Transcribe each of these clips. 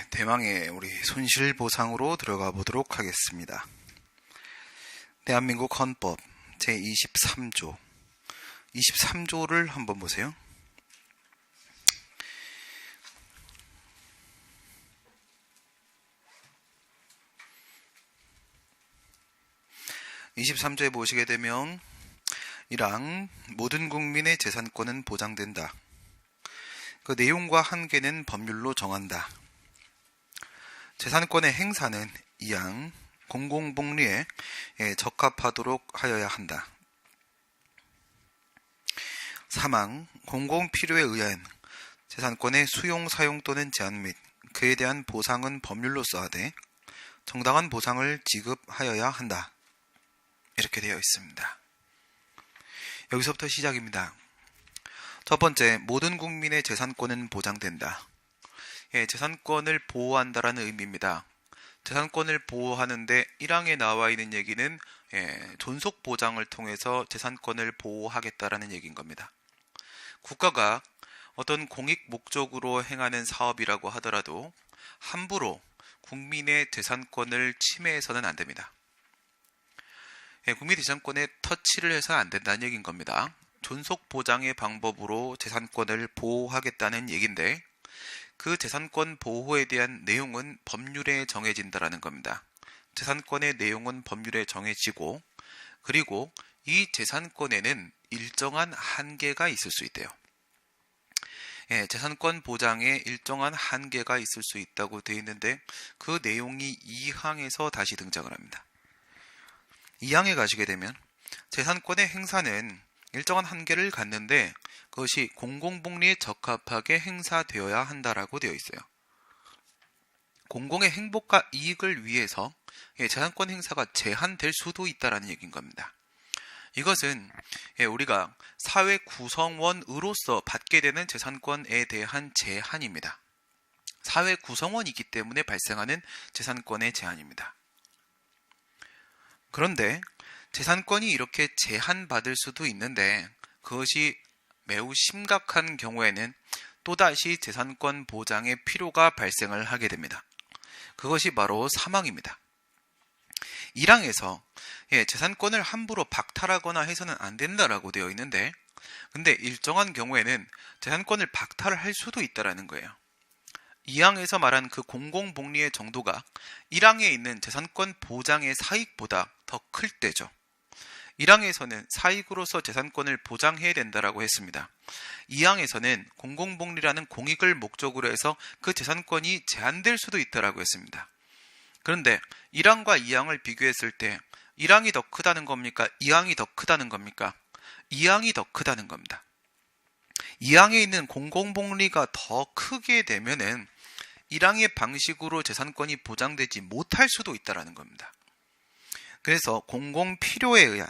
대망의 우리 손실보상으로 들어가 보도록 하겠습니다. 대한민국 헌법 제23조 23조를 한번 보세요. (23조에) 보시게 되면 1항 모든 국민의 재산권은 보장된다. 그 내용과 한계는 법률로 정한다. 재산권의 행사는 2항 공공복리에 적합하도록 하여야 한다. 3항 공공필요에 의한 재산권의 수용, 사용 또는 제한 및 그에 대한 보상은 법률로서 하되 정당한 보상을 지급하여야 한다. 이렇게 되어 있습니다. 여기서부터 시작입니다. 첫 번째, 모든 국민의 재산권은 보장된다. 재산권을 보호한다라는 의미입니다. 재산권을 보호하는데 1항에 나와 있는 얘기는 존속 보장을 통해서 재산권을 보호하겠다라는 얘기인 겁니다. 국가가 어떤 공익 목적으로 행하는 사업이라고 하더라도 함부로 국민의 재산권을 침해해서는 안 됩니다. 국민 재산권에 터치를 해서 안 된다는 얘기인 겁니다. 존속 보장의 방법으로 재산권을 보호하겠다는 얘기인데 그 재산권 보호에 대한 내용은 법률에 정해진다라는 겁니다. 재산권의 내용은 법률에 정해지고 그리고 이 재산권에는 일정한 한계가 있을 수 있대요. 재산권 보장에 일정한 한계가 있을 수 있다고 되어 있는데 그 내용이 2항에서 다시 등장을 합니다. 2항에 가시게 되면 재산권의 행사는 일정한 한계를 갖는데 그것이 공공복리에 적합하게 행사되어야 한다라고 되어 있어요. 공공의 행복과 이익을 위해서 재산권 행사가 제한될 수도 있다라는 얘기인 겁니다. 이것은 우리가 사회 구성원으로서 받게 되는 재산권에 대한 제한입니다. 사회 구성원이기 때문에 발생하는 재산권의 제한입니다. 그런데 재산권이 이렇게 제한받을 수도 있는데 그것이 매우 심각한 경우에는 또다시 재산권 보장의 필요가 발생을 하게 됩니다. 그것이 바로 사망입니다. 1항에서 재산권을 함부로 박탈하거나 해서는 안 된다라고 되어 있는데 근데 일정한 경우에는 재산권을 박탈을 할 수도 있다라는 거예요. 2항에서 말한 그 공공복리의 정도가 1항에 있는 재산권 보장의 사익보다 더 클 때죠. 1항에서는 사익으로서 재산권을 보장해야 된다라고 했습니다. 2항에서는 공공복리라는 공익을 목적으로 해서 그 재산권이 제한될 수도 있다라고 했습니다. 그런데 1항과 2항을 비교했을 때 1항이 더 크다는 겁니까? 2항이 더 크다는 겁니까? 2항이 더 크다는 겁니다. 2항에 있는 공공복리가 더 크게 되면은 1항의 방식으로 재산권이 보장되지 못할 수도 있다는 겁니다. 그래서 공공필요는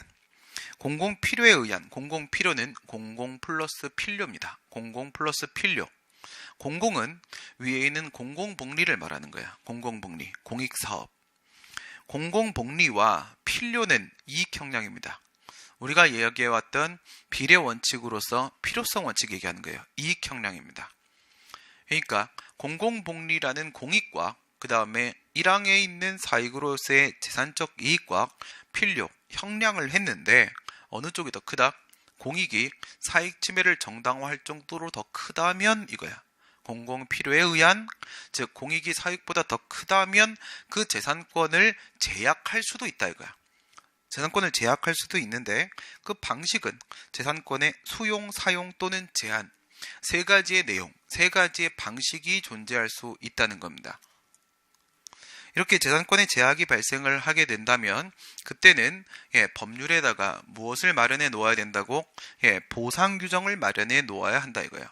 공공 플러스 필요입니다. 공공 플러스 필요. 공공은 위에 있는 공공복리를 말하는 거야. 공공복리, 공익사업. 공공복리와 필요는 이익형량입니다. 우리가 이야기해왔던 비례 원칙으로서 필요성 원칙 얘기하는 거예요. 이익형량입니다. 그러니까 공공복리라는 공익과 그 다음에 1항에 있는 사익으로서의 재산적 이익과 필요, 형량을 했는데 어느 쪽이 더 크다? 공익이 사익 침해를 정당화할 정도로 더 크다면 이거야. 공공필요에 의한, 즉 공익이 사익보다 더 크다면 그 재산권을 제약할 수도 있다 이거야. 재산권을 제약할 수도 있는데 그 방식은 재산권의 수용, 사용 또는 제한 세 가지의 내용, 세 가지의 방식이 존재할 수 있다는 겁니다. 이렇게 재산권의 제약이 발생을 하게 된다면 그때는 법률에다가 무엇을 마련해 놓아야 된다고? 보상 규정을 마련해 놓아야 한다 이거예요.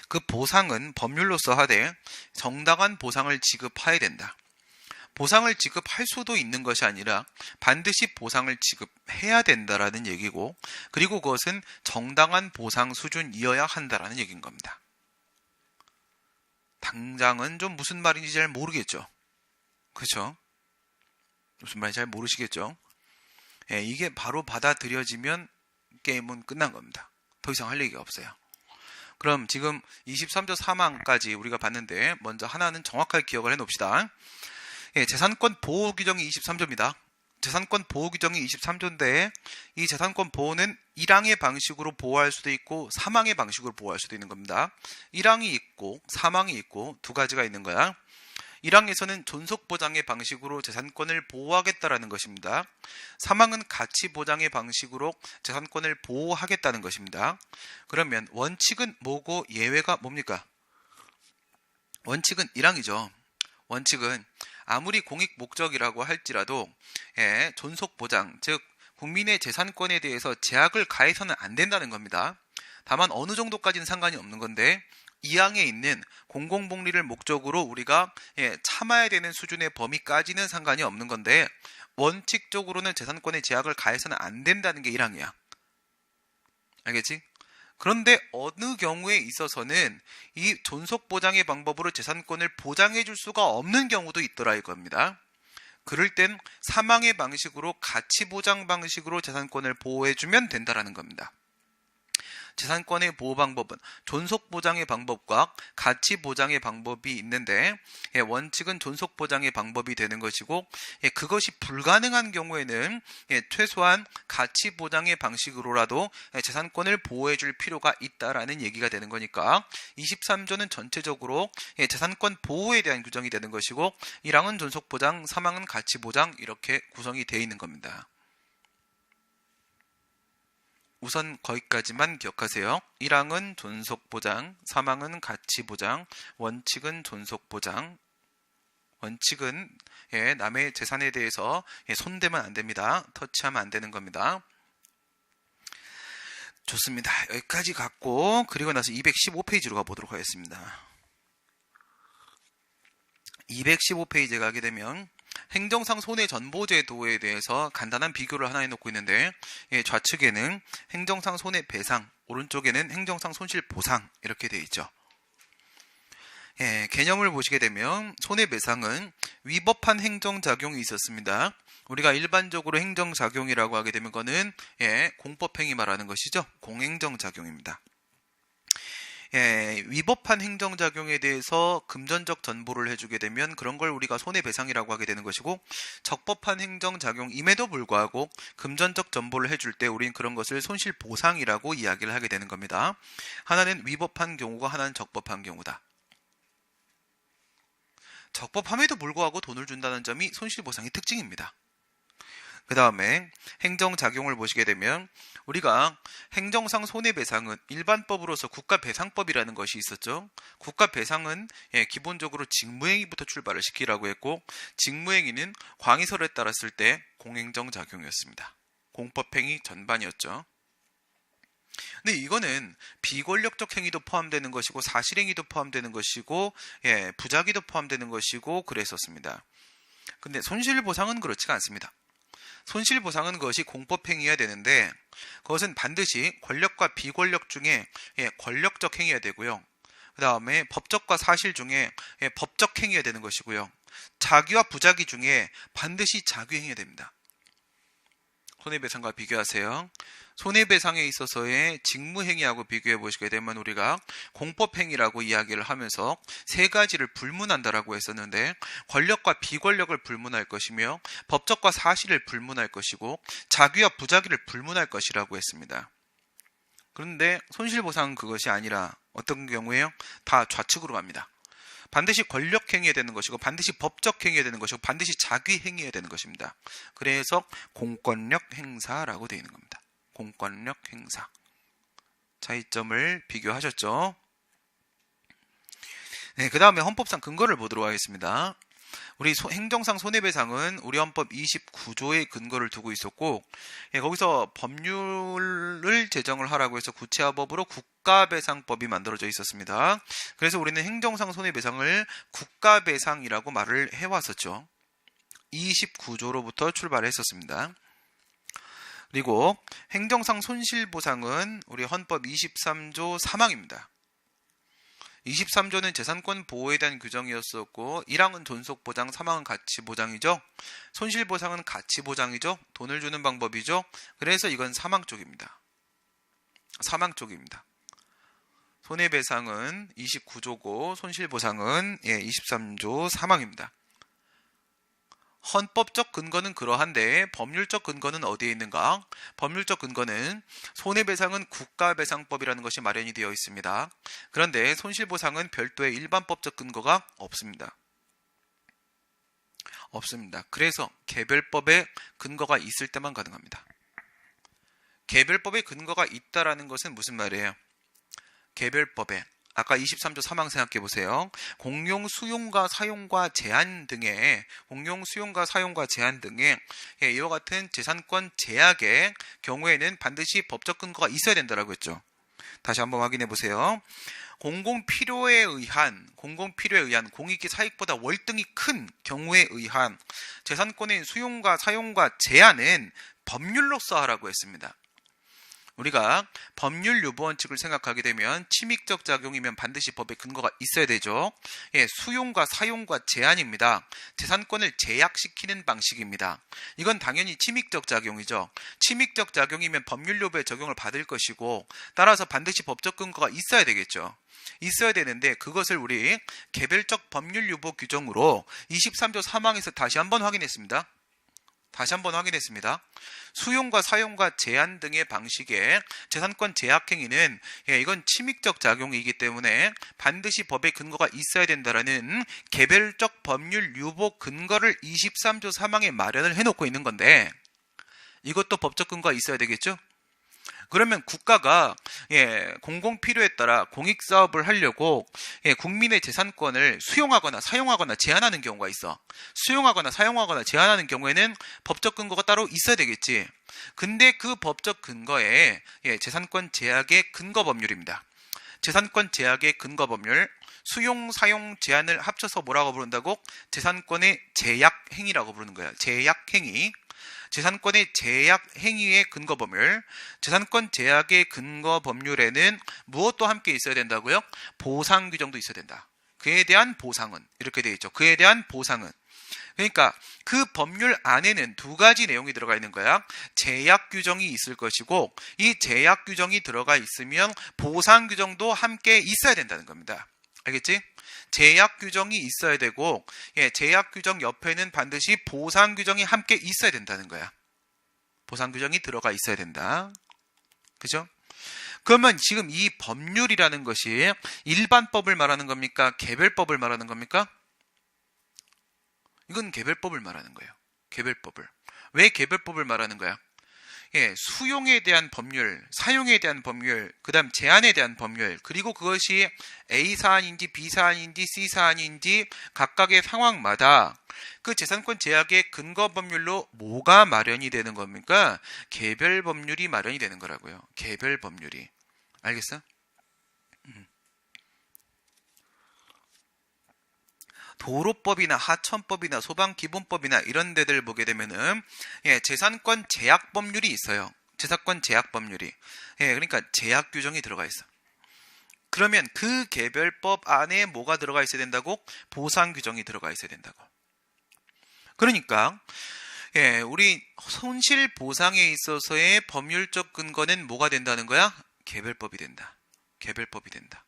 그 보상은 법률로서 하되 정당한 보상을 지급해야 된다. 보상을 지급할 수도 있는 것이 아니라 반드시 보상을 지급해야 된다라는 얘기고 그리고 그것은 정당한 보상 수준이어야 한다라는 얘기인 겁니다. 당장은 좀 무슨 말인지 잘 모르겠죠. 그렇죠? 무슨 말인지 잘 모르시겠죠? 이게 바로 받아들여지면 게임은 끝난 겁니다. 더 이상 할 얘기가 없어요. 그럼 지금 23조 사망까지 우리가 봤는데 먼저 하나는 정확하게 기억을 해 놓읍시다. 예, 재산권 보호 규정이 23조입니다. 재산권 보호 규정이 23조인데 이 재산권 보호는 1항의 방식으로 보호할 수도 있고 3항의 방식으로 보호할 수도 있는 겁니다. 1항이 있고 3항이 있고 두 가지가 있는 거야. 1항에서는 존속보장의 방식으로 재산권을 보호하겠다라는 것입니다. 3항은 가치보장의 방식으로 재산권을 보호하겠다는 것입니다. 그러면 원칙은 뭐고 예외가 뭡니까? 원칙은 1항이죠. 원칙은 아무리 공익 목적이라고 할지라도 존속보장, 즉 국민의 재산권에 대해서 제약을 가해서는 안 된다는 겁니다. 다만 어느 정도까지는 상관이 없는 건데 2항에 있는 공공복리를 목적으로 우리가 참아야 되는 수준의 범위까지는 상관이 없는 건데 원칙적으로는 재산권의 제약을 가해서는 안 된다는 게 1항이야. 알겠지? 그런데 어느 경우에 있어서는 이 존속보장의 방법으로 재산권을 보장해 줄 수가 없는 경우도 있더라 이겁니다. 그럴 땐 3항의 방식으로 가치보장 방식으로 재산권을 보호해주면 된다라는 겁니다. 재산권의 보호 방법은 존속보장의 방법과 가치보장의 방법이 있는데 원칙은 존속보장의 방법이 되는 것이고 그것이 불가능한 경우에는 최소한 가치보장의 방식으로라도 재산권을 보호해 줄 필요가 있다라는 얘기가 되는 거니까 23조는 전체적으로 재산권 보호에 대한 규정이 되는 것이고 1항은 존속보장, 3항은 가치보장 이렇게 구성이 되어 있는 겁니다. 우선 거기까지만 기억하세요. 1항은 존속보장, 3항은 가치보장, 원칙은 존속보장. 원칙은 남의 재산에 대해서 손대면 안 됩니다. 터치하면 안 되는 겁니다. 좋습니다. 여기까지 갔고 그리고 나서 215페이지로 가보도록 하겠습니다. 215페이지에 가게 되면 행정상 손해전보제도에 대해서 간단한 비교를 하나 해놓고 있는데 좌측에는 행정상 손해배상, 오른쪽에는 행정상 손실보상 이렇게 되어 있죠. 개념을 보시게 되면 손해배상은 위법한 행정작용이 있었습니다. 우리가 일반적으로 행정작용이라고 하게 되면 그거는 공법행위 말하는 것이죠. 공행정작용입니다. 위법한 행정작용에 대해서 금전적 전보를 해주게 되면 그런 걸 우리가 손해배상이라고 하게 되는 것이고 적법한 행정작용임에도 불구하고 금전적 전보를 해줄 때 우린 그런 것을 손실보상이라고 이야기를 하게 되는 겁니다. 하나는 위법한 경우가 하나는 적법한 경우다. 적법함에도 불구하고 돈을 준다는 점이 손실보상의 특징입니다. 그 다음에 행정작용을 보시게 되면 우리가 행정상 손해배상은 일반법으로서 국가배상법이라는 것이 있었죠. 국가배상은 기본적으로 직무행위부터 출발을 시키라고 했고 직무행위는 광의설에 따랐을 때 공행정작용이었습니다. 공법행위 전반이었죠. 근데 이거는 비권력적 행위도 포함되는 것이고 사실행위도 포함되는 것이고 부작위도 포함되는 것이고 그랬었습니다. 근데 손실보상은 그렇지가 않습니다. 손실보상은 그것이 공법행위여야 되는데 그것은 반드시 권력과 비권력 중에 권력적 행위여야 되고요. 그 다음에 법적과 사실 중에 법적 행위여야 되는 것이고요. 자기와 부작위 중에 반드시 자기 행위여야 됩니다. 손해배상과 비교하세요. 손해배상에 있어서의 직무행위하고 비교해 보시게 되면 우리가 공법행위라고 이야기를 하면서 세 가지를 불문한다라고 했었는데 권력과 비권력을 불문할 것이며 법적과 사실을 불문할 것이고 자기와 부작위를 불문할 것이라고 했습니다. 그런데 손실보상은 그것이 아니라 어떤 경우에요? 다 좌측으로 갑니다. 반드시 권력행위해야 되는 것이고 반드시 법적행위해야 되는 것이고 반드시 자기행위해야 되는 것입니다. 그래서 공권력 행사라고 되어 있는 겁니다. 공권력 행사. 차이점을 비교하셨죠? 네, 그 다음에 헌법상 근거를 보도록 하겠습니다. 우리 행정상 손해배상은 우리 헌법 29조의 근거를 두고 있었고 거기서 법률을 제정을 하라고 해서 구체화법으로 국가배상법이 만들어져 있었습니다. 그래서 우리는 행정상 손해배상을 국가배상이라고 말을 해왔었죠. 29조로부터 출발했었습니다. 그리고 행정상 손실보상은 우리 헌법 23조 3항입니다. 23조는 재산권 보호에 대한 규정이었었고 1항은 존속보장, 3항은 가치보장이죠. 손실보상은 가치보장이죠. 돈을 주는 방법이죠. 그래서 이건 3항 쪽입니다. 3항 쪽입니다. 손해배상은 29조고 손실보상은 23조 3항입니다. 헌법적 근거는 그러한데 법률적 근거는 어디에 있는가? 법률적 근거는 손해배상은 국가배상법이라는 것이 마련이 되어 있습니다. 그런데 손실보상은 별도의 일반법적 근거가 없습니다. 그래서 개별법에 근거가 있을 때만 가능합니다. 개별법에 근거가 있다라는 것은 무슨 말이에요? 개별법에 아까 23조 3항 생각해 보세요. 공용 수용과 사용과 제한 등의 이와 같은 재산권 제약의 경우에는 반드시 법적 근거가 있어야 된다라고 했죠. 다시 한번 확인해 보세요. 공공 필요에 의한 공익이 사익보다 월등히 큰 경우에 의한 재산권의 수용과 사용과 제한은 법률로서 하라고 했습니다. 우리가 법률 유보 원칙을 생각하게 되면 침익적 작용이면 반드시 법에 근거가 있어야 되죠. 수용과 사용과 제한입니다. 재산권을 제약시키는 방식입니다. 이건 당연히 침익적 작용이죠. 침익적 작용이면 법률 유보에 적용을 받을 것이고 따라서 반드시 법적 근거가 있어야 되겠죠. 있어야 되는데 그것을 우리 개별적 법률 유보 규정으로 23조 3항에서 다시 한번 확인했습니다. 수용과 사용과 제한 등의 방식의 재산권 제약 행위는 이건 침익적 작용이기 때문에 반드시 법의 근거가 있어야 된다라는 개별적 법률 유보 근거를 23조 3항에 마련을 해놓고 있는 건데 이것도 법적 근거가 있어야 되겠죠? 그러면 국가가 공공 필요에 따라 공익 사업을 하려고 국민의 재산권을 수용하거나 사용하거나 제한하는 경우가 있어. 수용하거나 사용하거나 제한하는 경우에는 법적 근거가 따로 있어야 되겠지. 근데 그 법적 근거에 재산권 제약의 근거 법률입니다. 재산권 제약의 근거 법률, 수용, 사용, 제한을 합쳐서 뭐라고 부른다고? 재산권의 제약 행위라고 부르는 거야. 제약 행위. 재산권의 제약 행위의 근거 법률, 재산권 제약의 근거 법률에는 무엇도 함께 있어야 된다고요? 보상 규정도 있어야 된다. 그에 대한 보상은 이렇게 되어 있죠. 그에 대한 보상은 그러니까 그 법률 안에는 두 가지 내용이 들어가 있는 거야. 제약 규정이 있을 것이고 이 제약 규정이 들어가 있으면 보상 규정도 함께 있어야 된다는 겁니다. 알겠지? 제약 규정이 있어야 되고 제약 규정 옆에는 반드시 보상 규정이 함께 있어야 된다는 거야. 보상 규정이 들어가 있어야 된다. 그죠? 그러면 지금 이 법률이라는 것이 일반법을 말하는 겁니까? 개별법을 말하는 겁니까? 이건 개별법을 말하는 거예요. 개별법을. 왜 개별법을 말하는 거야? 수용에 대한 법률, 사용에 대한 법률, 그 다음 제한에 대한 법률, 그리고 그것이 A 사안인지 B 사안인지 C 사안인지 각각의 상황마다 그 재산권 제약의 근거 법률로 뭐가 마련이 되는 겁니까? 개별 법률이 마련이 되는 거라고요. 개별 법률이. 알겠어? 도로법이나 하천법이나 소방기본법이나 이런 데들 보게 되면은 재산권 제약 법률이 있어요. 재산권 제약 법률이. 그러니까 제약 규정이 들어가 있어. 그러면 그 개별법 안에 뭐가 들어가 있어야 된다고? 보상 규정이 들어가 있어야 된다고. 그러니까 우리 손실 보상에 있어서의 법률적 근거는 뭐가 된다는 거야? 개별법이 된다. 개별법이 된다.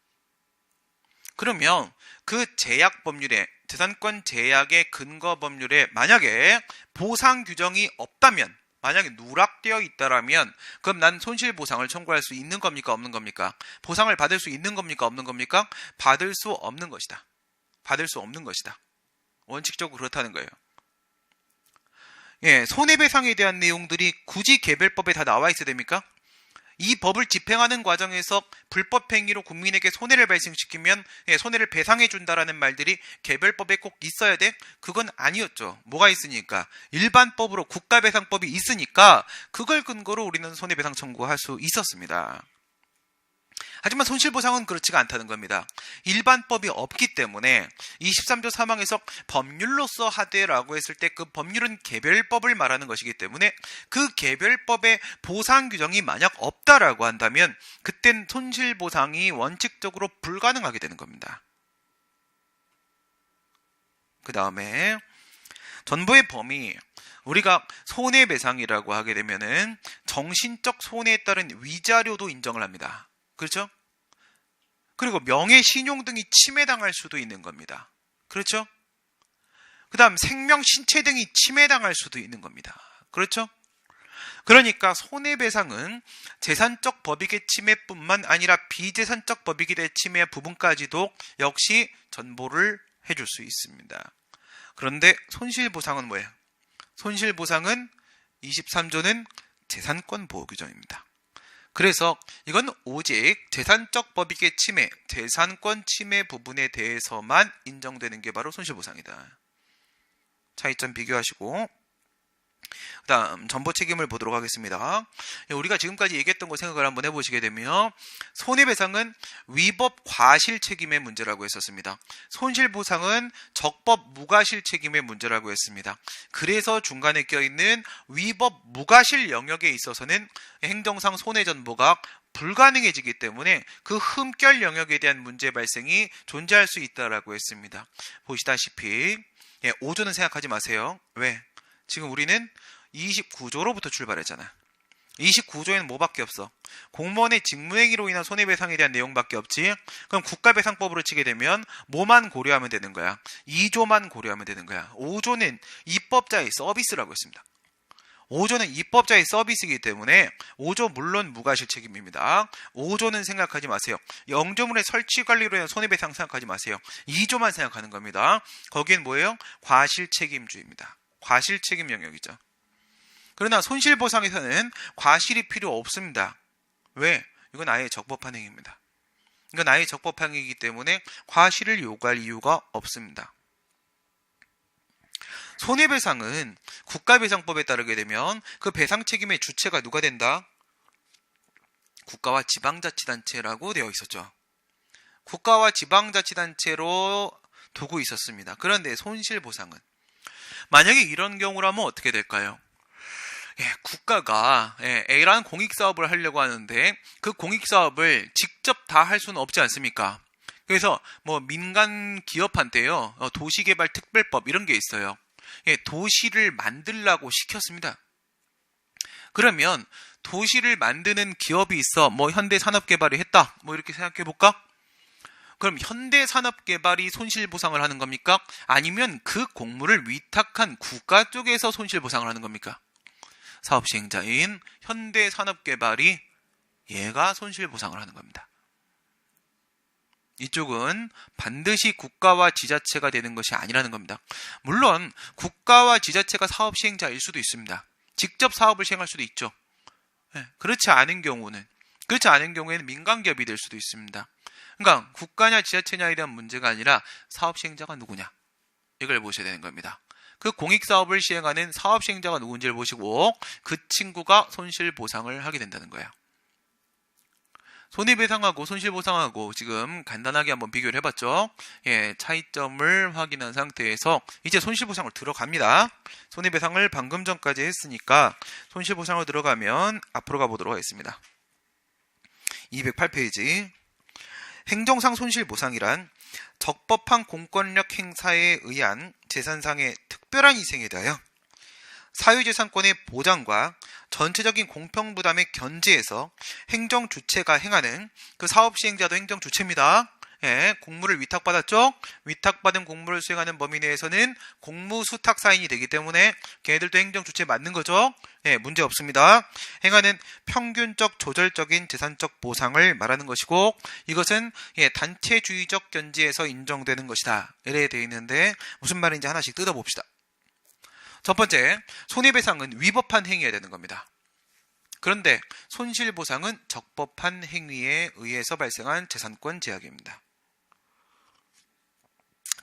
그러면 그 제약 법률에 재산권 제약의 근거 법률에 만약에 보상 규정이 없다면 만약에 누락되어 있다라면 그럼 난 손실보상을 청구할 수 있는 겁니까? 없는 겁니까? 보상을 받을 수 있는 겁니까? 없는 겁니까? 받을 수 없는 것이다. 받을 수 없는 것이다. 원칙적으로 그렇다는 거예요. 손해배상에 대한 내용들이 굳이 개별법에 다 나와 있어야 됩니까? 이 법을 집행하는 과정에서 불법 행위로 국민에게 손해를 발생시키면 손해를 배상해 준다라는 말들이 개별법에 꼭 있어야 돼? 그건 아니었죠. 뭐가 있으니까? 일반법으로 국가배상법이 있으니까 그걸 근거로 우리는 손해배상 청구할 수 있었습니다. 하지만 손실보상은 그렇지가 않다는 겁니다. 일반법이 없기 때문에 23조 3항에서 법률로서 하되라고 했을 때 그 법률은 개별법을 말하는 것이기 때문에 그 개별법의 보상 규정이 만약 없다라고 한다면 그땐 손실보상이 원칙적으로 불가능하게 되는 겁니다. 그 다음에 전부의 범위, 우리가 손해배상이라고 하게 되면은 정신적 손해에 따른 위자료도 인정을 합니다. 그렇죠? 그리고 명예, 신용 등이 침해당할 수도 있는 겁니다. 그렇죠? 그 다음 생명, 신체 등이 침해당할 수도 있는 겁니다. 그렇죠? 그러니까 손해배상은 재산적 법익의 침해뿐만 아니라 비재산적 법익의 침해 부분까지도 역시 전보를 해줄 수 있습니다. 그런데 손실보상은 뭐예요? 손실보상은 23조는 재산권 보호 규정입니다. 그래서 이건 오직 재산적 법익의 침해, 재산권 침해 부분에 대해서만 인정되는 게 바로 손실보상이다. 차이점 비교하시고 그 다음 전보 책임을 보도록 하겠습니다. 우리가 지금까지 얘기했던 거 생각을 한번 해보시게 되면 손해배상은 위법 과실 책임의 문제라고 했었습니다. 손실보상은 적법 무과실 책임의 문제라고 했습니다. 그래서 중간에 껴있는 위법 무과실 영역에 있어서는 행정상 손해전보가 불가능해지기 때문에 그 흠결 영역에 대한 문제 발생이 존재할 수 있다라고 했습니다. 보시다시피 5조는 생각하지 마세요. 왜? 지금 우리는 29조로부터 출발했잖아. 29조에는 뭐밖에 없어? 공무원의 직무행위로 인한 손해배상에 대한 내용밖에 없지. 그럼 국가배상법으로 치게 되면 뭐만 고려하면 되는 거야? 2조만 고려하면 되는 거야. 5조는 입법자의 서비스라고 했습니다. 5조는 입법자의 서비스이기 때문에 5조 물론 무과실 책임입니다. 5조는 생각하지 마세요. 영조물의 설치관리로 인한 손해배상 생각하지 마세요. 2조만 생각하는 겁니다. 거기엔 뭐예요? 과실 책임주의입니다. 과실 책임 영역이죠. 그러나 손실보상에서는 과실이 필요 없습니다. 왜? 이건 아예 적법한 행위입니다. 이건 아예 적법한 행위이기 때문에 과실을 요구할 이유가 없습니다. 손해배상은 국가배상법에 따르게 되면 그 배상 책임의 주체가 누가 된다? 국가와 지방자치단체라고 되어 있었죠. 국가와 지방자치단체로 두고 있었습니다. 그런데 손실보상은 만약에 이런 경우라면 어떻게 될까요? 국가가 A라는 공익사업을 하려고 하는데 그 공익사업을 직접 다 할 수는 없지 않습니까? 그래서 민간 기업한테요 도시개발특별법 이런 게 있어요. 도시를 만들라고 시켰습니다. 그러면 도시를 만드는 기업이 있어. 현대산업개발이 했다. 이렇게 생각해 볼까? 그럼 현대산업개발이 손실보상을 하는 겁니까? 아니면 그 공무를 위탁한 국가 쪽에서 손실보상을 하는 겁니까? 사업시행자인 현대산업개발이 얘가 손실보상을 하는 겁니다. 이쪽은 반드시 국가와 지자체가 되는 것이 아니라는 겁니다. 물론 국가와 지자체가 사업시행자일 수도 있습니다. 직접 사업을 시행할 수도 있죠. 그렇지 않은 경우에는 민간기업이 될 수도 있습니다. 그러니까 국가냐 지자체냐에 대한 문제가 아니라 사업시행자가 누구냐 이걸 보셔야 되는 겁니다. 그 공익사업을 시행하는 사업시행자가 누군지를 보시고 그 친구가 손실보상을 하게 된다는 거예요. 손해배상하고 손실보상하고 지금 간단하게 한번 비교를 해봤죠. 차이점을 확인한 상태에서 이제 손실보상을 들어갑니다. 손해배상을 방금 전까지 했으니까 손실보상을 들어가면 앞으로 가보도록 하겠습니다. 208페이지. 행정상 손실보상이란 적법한 공권력 행사에 의한 재산상의 특별한 희생에 대하여 사유재산권의 보장과 전체적인 공평부담의 견제에서 행정주체가 행하는 그 사업시행자도 행정주체입니다. 공무를 위탁받았죠? 위탁받은 공무를 수행하는 범위 내에서는 공무수탁사인이 되기 때문에 걔네들도 행정주체에 맞는 거죠? 문제 없습니다. 행하는 평균적 조절적인 재산적 보상을 말하는 것이고 이것은 단체주의적 견지에서 인정되는 것이다. 이래 되어 있는데 무슨 말인지 하나씩 뜯어봅시다. 첫 번째, 손해배상은 위법한 행위여야 되는 겁니다. 그런데 손실보상은 적법한 행위에 의해서 발생한 재산권 제약입니다.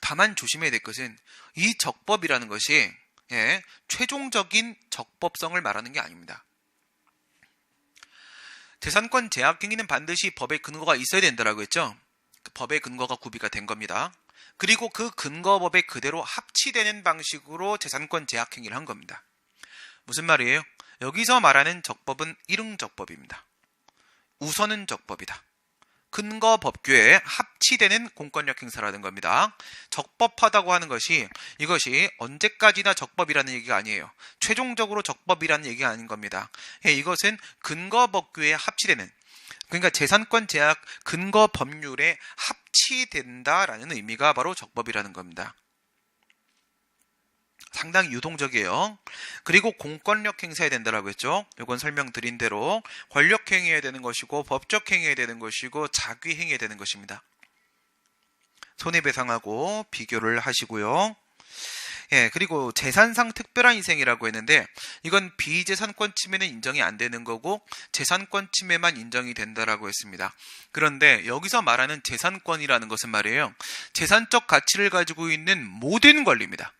다만 조심해야 될 것은 이 적법이라는 것이 최종적인 적법성을 말하는 게 아닙니다. 재산권 제약 행위는 반드시 법의 근거가 있어야 된다라고 했죠. 그 법의 근거가 구비가 된 겁니다. 그리고 그 근거법에 그대로 합치되는 방식으로 재산권 제약 행위를 한 겁니다. 무슨 말이에요? 여기서 말하는 적법은 일응적법입니다. 우선은 적법이다. 근거 법규에 합치되는 공권력 행사라는 겁니다. 적법하다고 하는 것이 이것이 언제까지나 적법이라는 얘기가 아니에요. 최종적으로 적법이라는 얘기가 아닌 겁니다. 이것은 근거 법규에 합치되는 그러니까 재산권 제약 근거 법률에 합치된다라는 의미가 바로 적법이라는 겁니다. 상당히 유동적이에요. 그리고 공권력 행사해야 된다라고 했죠. 이건 설명드린 대로 권력 행위해야 되는 것이고 법적 행위해야 되는 것이고 자기 행위해야 되는 것입니다. 손해배상하고 비교를 하시고요. 예, 그리고 재산상 특별한 희생이라고 했는데 이건 비재산권 침해는 인정이 안 되는 거고 재산권 침해만 인정이 된다라고 했습니다. 그런데 여기서 말하는 재산권이라는 것은 말이에요. 재산적 가치를 가지고 있는 모든 권리입니다.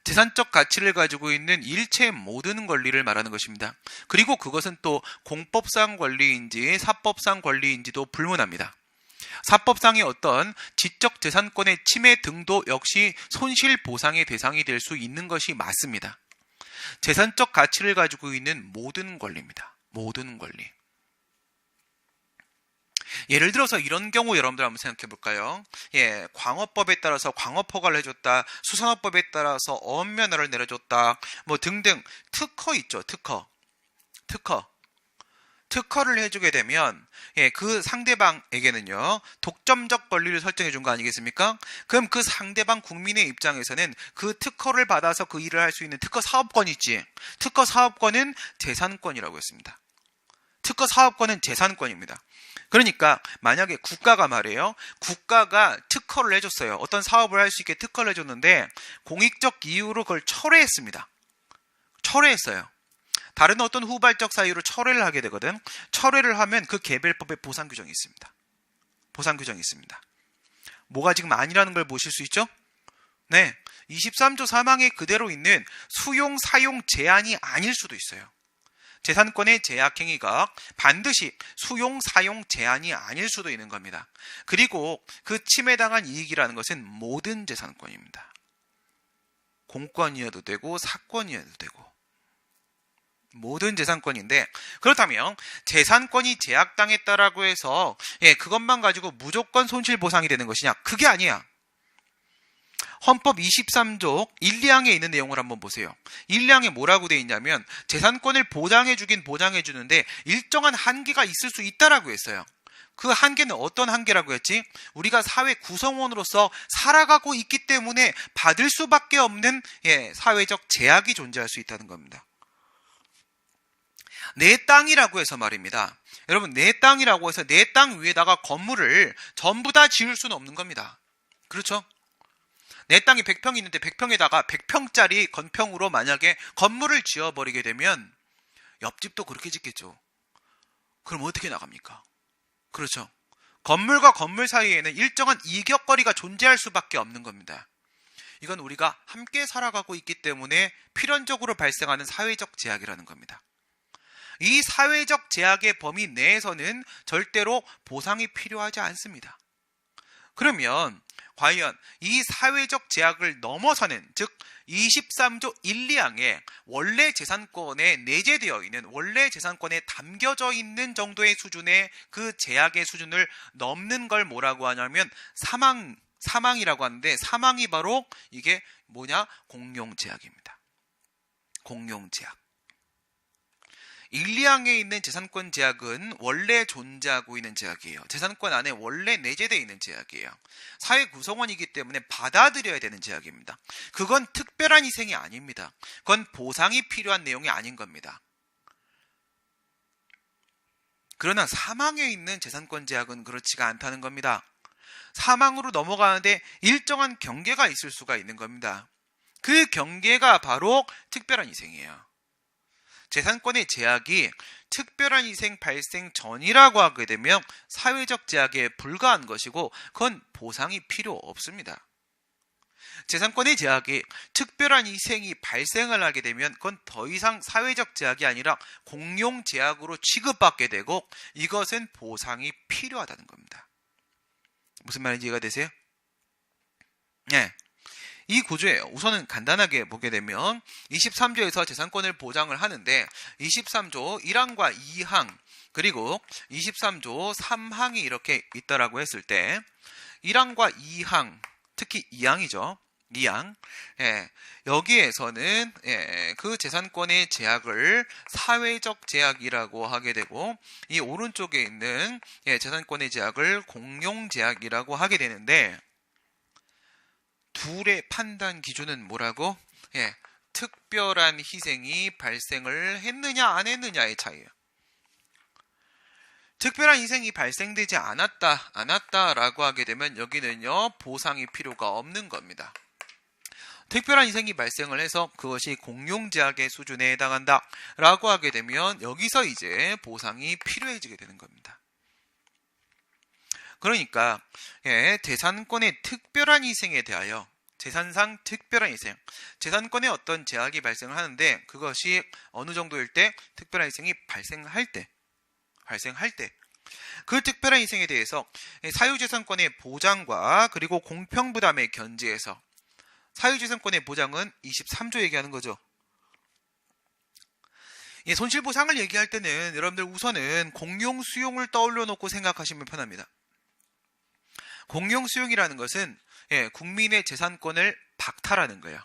재산적 가치를 가지고 있는 일체의 모든 권리를 말하는 것입니다. 그리고 그것은 또 공법상 권리인지 사법상 권리인지도 불문합니다. 사법상의 어떤 지적 재산권의 침해 등도 역시 손실보상의 대상이 될 수 있는 것이 맞습니다. 재산적 가치를 가지고 있는 모든 권리입니다. 모든 권리. 예를 들어서 이런 경우 여러분들 한번 생각해 볼까요? 예, 광어법에 따라서 광업 허가를 해줬다, 수산업법에 따라서 어업면허를 내려줬다, 뭐 등등. 특허 있죠, 특허를 해주게 되면 예, 그 상대방에게는요 독점적 권리를 설정해 준 거 아니겠습니까? 그럼 그 상대방 국민의 입장에서는 그 특허를 받아서 그 일을 할 수 있는 특허 사업권이 있지. 특허 사업권은 재산권이라고 했습니다. 특허 사업권은 재산권입니다. 그러니까 만약에 국가가 말이에요. 국가가 특허를 해줬어요. 어떤 사업을 할 수 있게 특허를 해줬는데 공익적 이유로 그걸 철회했습니다. 철회했어요. 다른 어떤 후발적 사유로 철회를 하게 되거든. 철회를 하면 그 개별법에 보상 규정이 있습니다. 보상 규정이 있습니다. 뭐가 지금 아니라는 걸 보실 수 있죠? 네, 23조 3항에 그대로 있는 수용, 사용 제한이 아닐 수도 있어요. 재산권의 제약행위가 반드시 수용, 사용 제한이 아닐 수도 있는 겁니다. 그리고 그 침해당한 이익이라는 것은 모든 재산권입니다. 공권이어도 되고 사권이어도 되고 모든 재산권인데, 그렇다면 재산권이 제약당했다라고 해서 예, 그것만 가지고 무조건 손실보상이 되는 것이냐? 그게 아니야. 헌법 23조 1, 2항에 있는 내용을 한번 보세요. 1, 2항에 뭐라고 되어 있냐면 재산권을 보장해주긴 보장해주는데 일정한 한계가 있을 수 있다라고 했어요. 그 한계는 어떤 한계라고 했지? 우리가 사회 구성원으로서 살아가고 있기 때문에 받을 수밖에 없는 예, 사회적 제약이 존재할 수 있다는 겁니다. 내 땅이라고 해서 말입니다. 여러분, 내 땅이라고 해서 내 땅 위에다가 건물을 전부 다 지을 수는 없는 겁니다. 그렇죠? 내 땅이 100평이 있는데 100평에다가 100평짜리 건평으로 만약에 건물을 지어버리게 되면 옆집도 그렇게 짓겠죠. 그럼 어떻게 나갑니까? 그렇죠? 건물과 건물 사이에는 일정한 이격거리가 존재할 수밖에 없는 겁니다. 이건 우리가 함께 살아가고 있기 때문에 필연적으로 발생하는 사회적 제약이라는 겁니다. 이 사회적 제약의 범위 내에서는 절대로 보상이 필요하지 않습니다. 그러면 과연 이 사회적 제약을 넘어서는, 즉 23조 1, 2항에 원래 재산권에 내재되어 있는, 원래 재산권에 담겨져 있는 정도의 수준의 그 제약의 수준을 넘는 걸 뭐라고 하냐면 사망이라고 하는데, 사망이 바로 이게 뭐냐? 공용제약입니다. 공용제약. 1, 2항에 있는 재산권 제약은 원래 존재하고 있는 제약이에요. 재산권 안에 원래 내재되어 있는 제약이에요. 사회 구성원이기 때문에 받아들여야 되는 제약입니다. 그건 특별한 희생이 아닙니다. 그건 보상이 필요한 내용이 아닌 겁니다. 그러나 사망에 있는 재산권 제약은 그렇지가 않다는 겁니다. 사망으로 넘어가는데 일정한 경계가 있을 수가 있는 겁니다. 그 경계가 바로 특별한 희생이에요. 재산권의 제약이 특별한 희생 발생 전이라고 하게 되면 사회적 제약에 불과한 것이고 그건 보상이 필요 없습니다. 재산권의 제약이 특별한 희생이 발생을 하게 되면 그건 더 이상 사회적 제약이 아니라 공용 제약으로 취급받게 되고 이것은 보상이 필요하다는 겁니다. 무슨 말인지 이해가 되세요? 네. 이 구조예요. 우선은 간단하게 보게 되면 23조에서 재산권을 보장을 하는데 23조 1항과 2항 그리고 23조 3항이 이렇게 있다라고 했을 때 1항과 2항, 특히 2항이죠. 2항. 여기에서는 그 재산권의 제약을 사회적 제약이라고 하게 되고, 이 오른쪽에 있는 재산권의 제약을 공용 제약이라고 하게 되는데, 둘의 판단 기준은 뭐라고? 특별한 희생이 발생을 했느냐 안 했느냐의 차이예요. 특별한 희생이 발생되지 않았다라고 하게 되면 여기는요, 보상이 필요가 없는 겁니다. 특별한 희생이 발생을 해서 그것이 공용제약의 수준에 해당한다라고 하게 되면 여기서 이제 보상이 필요해지게 되는 겁니다. 그러니까 재산권의 특별한 희생에 대하여 재산상 특별한 희생, 재산권에 어떤 제약이 발생을 하는데 그것이 어느 정도일 때 특별한 희생이 발생할 때 그 특별한 희생에 대해서 사유재산권의 보장과 그리고 공평부담의 견지에서 사유재산권의 보장은 23조 얘기하는 거죠. 손실보상을 얘기할 때는 여러분들 우선은 공용수용을 떠올려 놓고 생각하시면 편합니다. 공용수용이라는 것은 국민의 재산권을 박탈하는 거예요.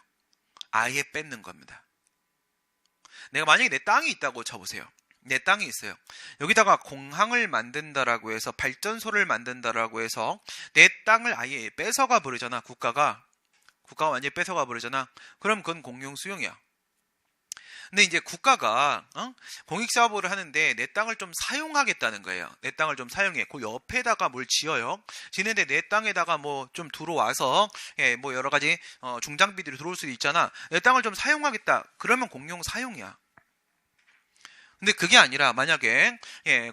아예 뺏는 겁니다. 내가 만약에 내 땅이 있다고 쳐보세요. 내 땅이 있어요. 여기다가 공항을 만든다라고 해서 발전소를 만든다라고 해서 내 땅을 아예 뺏어가 버리잖아. 국가가 완전히 뺏어가 버리잖아. 그럼 그건 공용수용이야. 근데 이제 국가가 공익사업을 하는데 내 땅을 좀 사용하겠다는 거예요. 내 땅을 좀 사용해. 그 옆에다가 뭘 지어요. 지는데 내 땅에다가 뭐 좀 들어와서 뭐 여러 가지 중장비들이 들어올 수도 있잖아. 내 땅을 좀 사용하겠다. 그러면 공용 사용이야. 근데 그게 아니라 만약에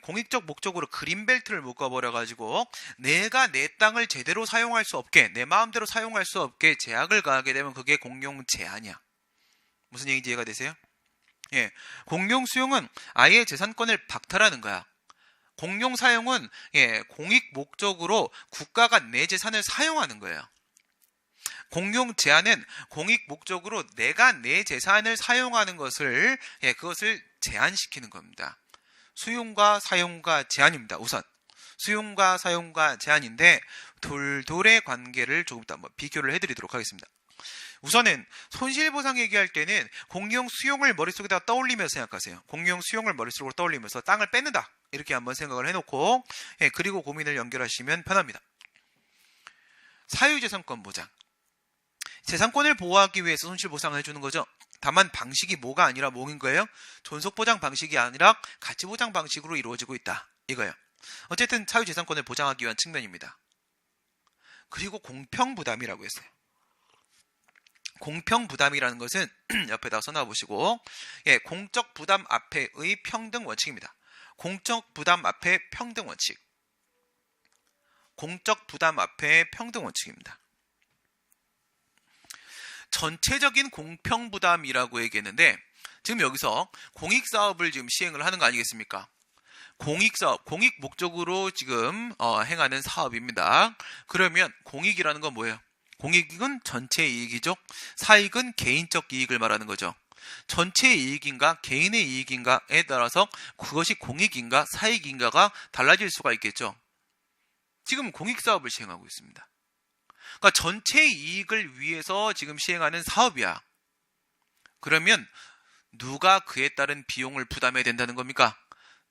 공익적 목적으로 그린벨트를 묶어버려가지고 내가 내 땅을 제대로 사용할 수 없게, 내 마음대로 사용할 수 없게 제약을 가하게 되면 그게 공용 제한이야. 무슨 얘기인지 이해가 되세요? 공용 수용은 아예 재산권을 박탈하는 거야. 공용 사용은 공익 목적으로 국가가 내 재산을 사용하는 거예요. 공용 제한은 공익 목적으로 내가 내 재산을 사용하는 것을 그것을 제한시키는 겁니다. 수용과 사용과 제한입니다. 우선 수용과 사용과 제한인데 돌돌의 관계를 조금 더 한번 비교를 해드리도록 하겠습니다. 우선은 손실보상 얘기할 때는 공용 수용을 머릿속에다 떠올리면서 생각하세요. 공용 수용을 머릿속으로 떠올리면서 땅을 뺏는다 이렇게 한번 생각을 해놓고 그리고 고민을 연결하시면 편합니다. 사유재산권 보장, 재산권을 보호하기 위해서 손실보상을 해주는 거죠. 다만 방식이 뭐가 아니라 뭐인 거예요? 존속보장 방식이 아니라 가치보장 방식으로 이루어지고 있다 이거예요. 어쨌든 사유재산권을 보장하기 위한 측면입니다. 그리고 공평부담이라고 했어요. 공평부담이라는 것은 옆에다 써놔보시고 공적 부담 앞에의 평등 원칙입니다. 공적 부담 앞에 평등 원칙. 공적 부담 앞에 평등 원칙입니다. 전체적인 공평부담이라고 얘기했는데 지금 여기서 공익사업을 지금 시행을 하는 거 아니겠습니까? 공익사업, 공익 목적으로 지금 행하는 사업입니다. 그러면 공익이라는 건 뭐예요? 공익은 전체 이익이죠. 사익은 개인적 이익을 말하는 거죠. 전체 이익인가 개인의 이익인가에 따라서 그것이 공익인가 사익인가가 달라질 수가 있겠죠. 지금 공익사업을 시행하고 있습니다. 그러니까 전체 이익을 위해서 지금 시행하는 사업이야. 그러면 누가 그에 따른 비용을 부담해야 된다는 겁니까?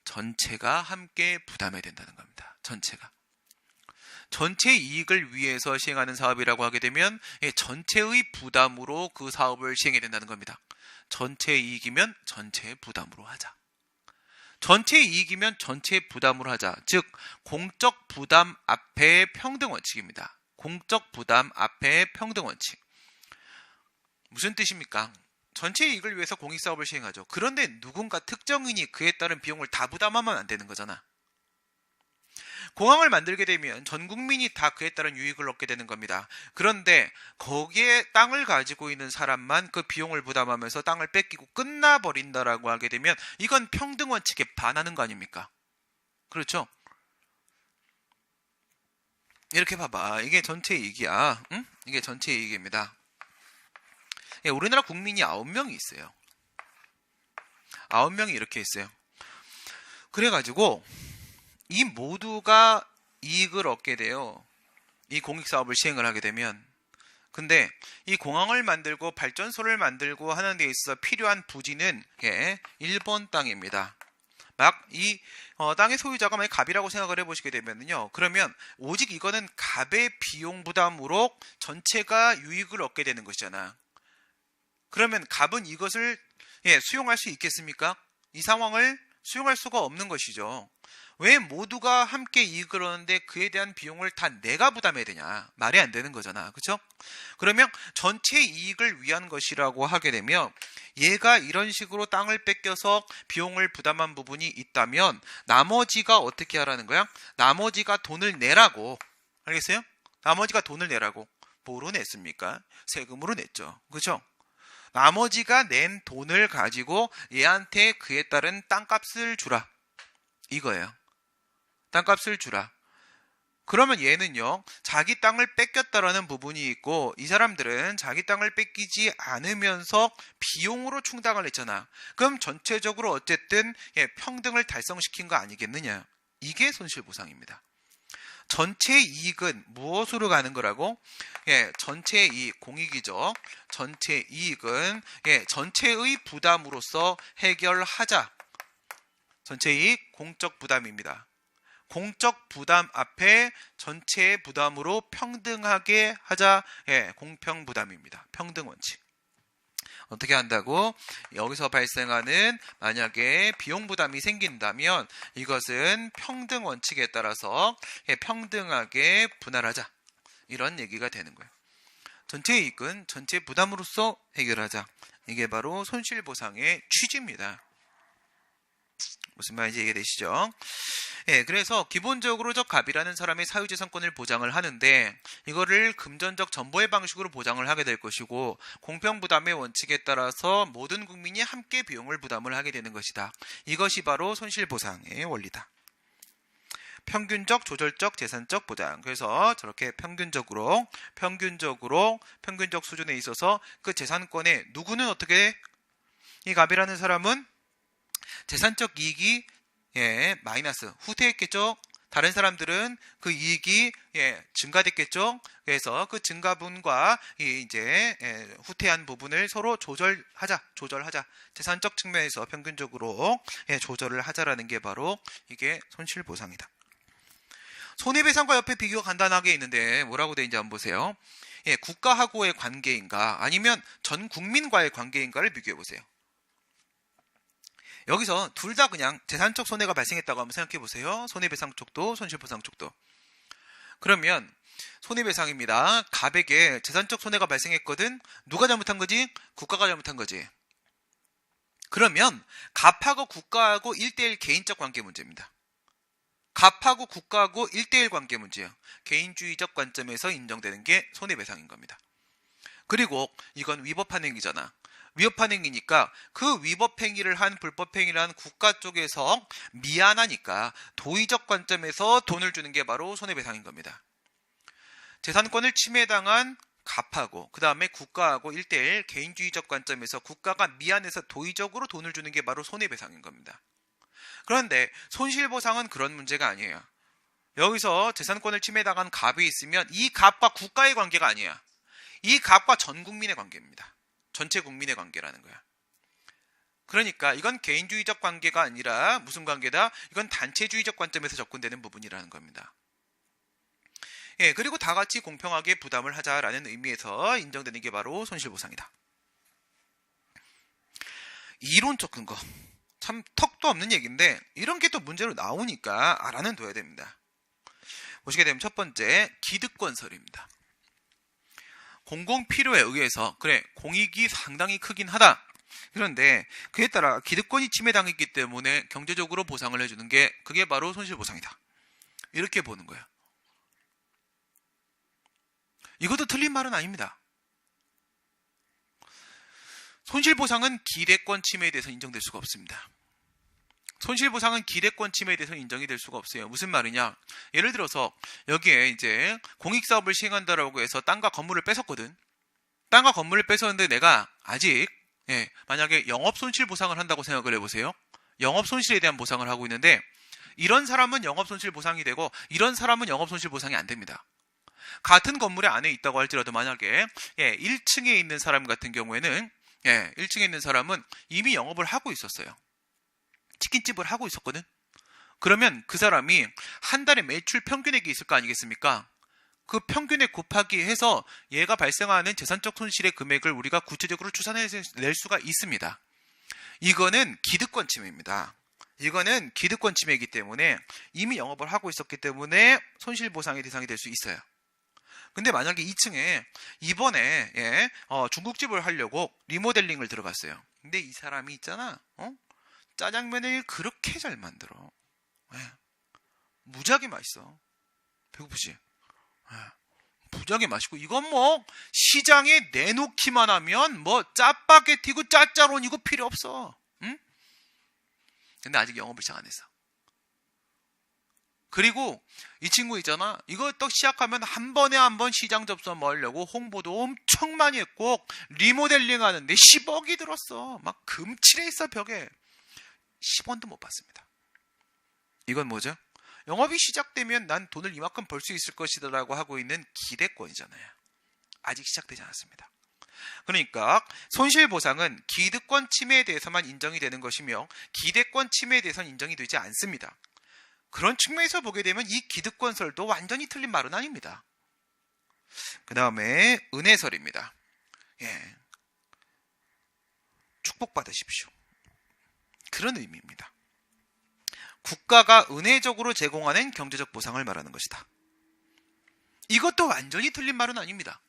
전체가 함께 부담해야 된다는 겁니다. 전체가. 전체 이익을 위해서 시행하는 사업이라고 하게 되면 전체의 부담으로 그 사업을 시행해야 된다는 겁니다. 전체 이익이면 전체 부담으로 하자. 전체 이익이면 전체 부담으로 하자. 즉 공적 부담 앞에 평등 원칙입니다. 공적 부담 앞에 평등 원칙. 무슨 뜻입니까? 전체 이익을 위해서 공익사업을 시행하죠. 그런데 누군가 특정인이 그에 따른 비용을 다 부담하면 안 되는 거잖아. 공항을 만들게 되면 전 국민이 다 그에 따른 유익을 얻게 되는 겁니다. 그런데 거기에 땅을 가지고 있는 사람만 그 비용을 부담하면서 땅을 뺏기고 끝나버린다라고 하게 되면 이건 평등 원칙에 반하는 거 아닙니까? 그렇죠? 이렇게 봐봐. 이게 전체 이익이야. 응? 이게 전체 이익입니다. 우리나라 국민이 9명이 있어요. 9명이 이렇게 있어요. 그래가지고 이 모두가 이익을 얻게 돼요. 이 공익사업을 시행을 하게 되면. 근데 이 공항을 만들고 발전소를 만들고 하는 데 있어서 필요한 부지는 1번 땅입니다. 막 이 땅의 소유자가 만약 갑이라고 생각을 해보시게 되면요, 그러면 오직 이거는 갑의 비용 부담으로 전체가 유익을 얻게 되는 것이잖아. 그러면 갑은 이것을 수용할 수 있겠습니까? 이 상황을 수용할 수가 없는 것이죠. 왜 모두가 함께 이익을 얻는데 그에 대한 비용을 다 내가 부담해야 되냐? 말이 안 되는 거잖아. 그렇죠? 그러면 전체 이익을 위한 것이라고 하게 되면 얘가 이런 식으로 땅을 뺏겨서 비용을 부담한 부분이 있다면 나머지가 어떻게 하라는 거야? 나머지가 돈을 내라고. 알겠어요? 나머지가 돈을 내라고. 뭐로 냈습니까? 세금으로 냈죠. 그렇죠? 나머지가 낸 돈을 가지고 얘한테 그에 따른 땅값을 주라. 이거예요. 땅값을 주라. 그러면 얘는요, 자기 땅을 뺏겼다라는 부분이 있고, 이 사람들은 자기 땅을 뺏기지 않으면서 비용으로 충당을 했잖아. 그럼 전체적으로 어쨌든 평등을 달성시킨 거 아니겠느냐. 이게 손실보상입니다. 전체 이익은 무엇으로 가는 거라고? 전체 이익, 공익이죠. 전체 이익은 전체의 부담으로서 해결하자. 전체 이익, 공적 부담입니다. 공적 부담 앞에 전체의 부담으로 평등하게 하자. 공평 부담입니다. 평등 원칙. 어떻게 한다고? 여기서 발생하는 만약에 비용 부담이 생긴다면 이것은 평등 원칙에 따라서 평등하게 분할하자. 이런 얘기가 되는 거예요. 전체 이익은 전체 부담으로서 해결하자. 이게 바로 손실보상의 취지입니다. 무슨 말인지 이해되시죠? 그래서 기본적으로 저 갑이라는 사람의 사유재산권을 보장을 하는데 이거를 금전적 전보의 방식으로 보장을 하게 될 것이고 공평부담의 원칙에 따라서 모든 국민이 함께 비용을 부담을 하게 되는 것이다. 이것이 바로 손실보상의 원리다. 평균적, 조절적, 재산적 보장. 그래서 저렇게 평균적으로 평균적 수준에 있어서 그 재산권에 누구는 어떻게 이 갑이라는 사람은 재산적 이익이 마이너스 후퇴했겠죠. 다른 사람들은 그 이익이 증가됐겠죠. 그래서 그 증가분과 이제 후퇴한 부분을 서로 조절하자. 재산적 측면에서 평균적으로 조절을 하자라는 게 바로 이게 손실보상이다. 손해배상과 옆에 비교가 간단하게 있는데 뭐라고 돼 있는지 한번 보세요. 국가하고의 관계인가 아니면 전 국민과의 관계인가를 비교해 보세요. 여기서 둘 다 그냥 재산적 손해가 발생했다고 한번 생각해 보세요. 손해배상 쪽도 손실보상 쪽도. 그러면 손해배상입니다. 갑에게 재산적 손해가 발생했거든. 누가 잘못한 거지? 국가가 잘못한 거지. 그러면 갑하고 국가하고 1대1 개인적 관계 문제입니다. 갑하고 국가하고 1대1 관계 문제예요. 개인주의적 관점에서 인정되는 게 손해배상인 겁니다. 그리고 이건 위법한 행위잖아. 위법한 행위니까 그 위법 행위를 한 불법 행위를 한 국가 쪽에서 미안하니까 도의적 관점에서 돈을 주는 게 바로 손해배상인 겁니다. 재산권을 침해당한 갑하고 그 다음에 국가하고 1대1 개인주의적 관점에서 국가가 미안해서 도의적으로 돈을 주는 게 바로 손해배상인 겁니다. 그런데 손실보상은 그런 문제가 아니에요. 여기서 재산권을 침해당한 갑이 있으면 이 갑과 국가의 관계가 아니야. 이 갑과 전 국민의 관계입니다. 전체 국민의 관계라는 거야. 그러니까 이건 개인주의적 관계가 아니라 무슨 관계다? 이건 단체주의적 관점에서 접근되는 부분이라는 겁니다. 그리고 다 같이 공평하게 부담을 하자라는 의미에서 인정되는 게 바로 손실보상이다. 이론적 근거. 참 턱도 없는 얘기인데 이런 게 또 문제로 나오니까 알아는 둬야 됩니다. 보시게 되면 첫 번째 기득권설입니다. 공공필요에 의해서 그래 공익이 상당히 크긴 하다. 그런데 그에 따라 기득권이 침해당했기 때문에 경제적으로 보상을 해주는 게 그게 바로 손실보상이다. 이렇게 보는 거예요. 이것도 틀린 말은 아닙니다. 손실보상은 기대권 침해에 대해서 인정될 수가 없습니다. 손실보상은 기대권 침해에 대해서 인정이 될 수가 없어요. 무슨 말이냐? 예를 들어서 여기에 이제 공익사업을 시행한다라고 해서 땅과 건물을 뺏었거든. 땅과 건물을 뺏었는데 내가 아직 만약에 영업손실보상을 한다고 생각을 해보세요. 영업손실에 대한 보상을 하고 있는데 이런 사람은 영업손실보상이 되고 이런 사람은 영업손실보상이 안 됩니다. 같은 건물의 안에 있다고 할지라도 만약에 1층에 있는 사람 같은 경우에는 1층에 있는 사람은 이미 영업을 하고 있었어요. 치킨집을 하고 있었거든. 그러면 그 사람이 한 달에 매출 평균액이 있을 거 아니겠습니까? 그 평균액 곱하기 해서 얘가 발생하는 재산적 손실의 금액을 우리가 구체적으로 추산해낼 수가 있습니다. 이거는 기득권 침해입니다. 이거는 기득권 침해이기 때문에 이미 영업을 하고 있었기 때문에 손실보상의 대상이 될 수 있어요. 근데 만약에 2층에 이번에 중국집을 하려고 리모델링을 들어갔어요. 근데 이 사람이 있잖아, 짜장면을 그렇게 잘 만들어. 무지하게 맛있어. 배고프지? 무지하게 맛있고, 이건 뭐 시장에 내놓기만 하면 뭐 짜파게티고 짜짜로니고 필요 없어. 응? 근데 아직 영업을 시작 안 했어. 그리고 이 친구 있잖아, 이거 딱 시작하면 한 번에 한 번 시장 접선 하려고 홍보도 엄청 많이 했고 리모델링 하는데 10억이 들었어. 막 금칠해 있어. 벽에 10원도 못 받습니다. 이건 뭐죠? 영업이 시작되면 난 돈을 이만큼 벌 수 있을 것이라고 하고 있는 기대권이잖아요. 아직 시작되지 않았습니다. 그러니까 손실보상은 기득권 침해에 대해서만 인정이 되는 것이며 기대권 침해에 대해서는 인정이 되지 않습니다. 그런 측면에서 보게 되면 이 기득권설도 완전히 틀린 말은 아닙니다. 그 다음에 은혜설입니다. 축복받으십시오. 그런 의미입니다. 국가가 은혜적으로 제공하는 경제적 보상을 말하는 것이다. 이것도 완전히 틀린 말은 아닙니다.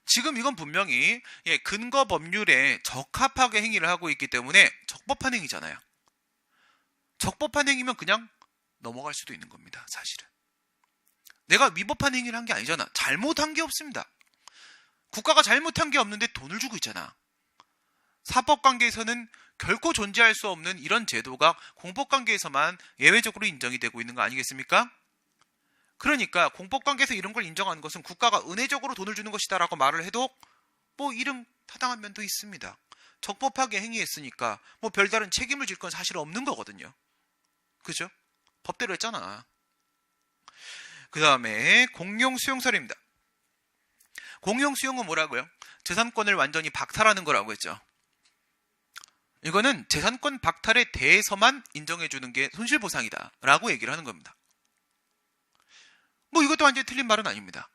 지금 이건 분명히 근거 법률에 적합하게 행위를 하고 있기 때문에 적법한 행위잖아요. 적법한 행위면 그냥 넘어갈 수도 있는 겁니다. 사실은 내가 위법한 행위를 한 게 아니잖아. 잘못한 게 없습니다. 국가가 잘못한 게 없는데 돈을 주고 있잖아. 사법관계에서는 결코 존재할 수 없는 이런 제도가 공법관계에서만 예외적으로 인정이 되고 있는 거 아니겠습니까? 그러니까 공법관계에서 이런 걸 인정하는 것은 국가가 은혜적으로 돈을 주는 것이다 라고 말을 해도 뭐 이름 타당한 면도 있습니다. 적법하게 행위했으니까 뭐 별다른 책임을 질 건 사실 없는 거거든요. 그죠? 법대로 했잖아. 그 다음에 공용수용설입니다. 공용수용은 뭐라고요? 재산권을 완전히 박탈하는 거라고 했죠. 이거는 재산권 박탈에 대해서만 인정해주는 게 손실보상이다 라고 얘기를 하는 겁니다. 뭐 이것도 완전히 틀린 말은 아닙니다.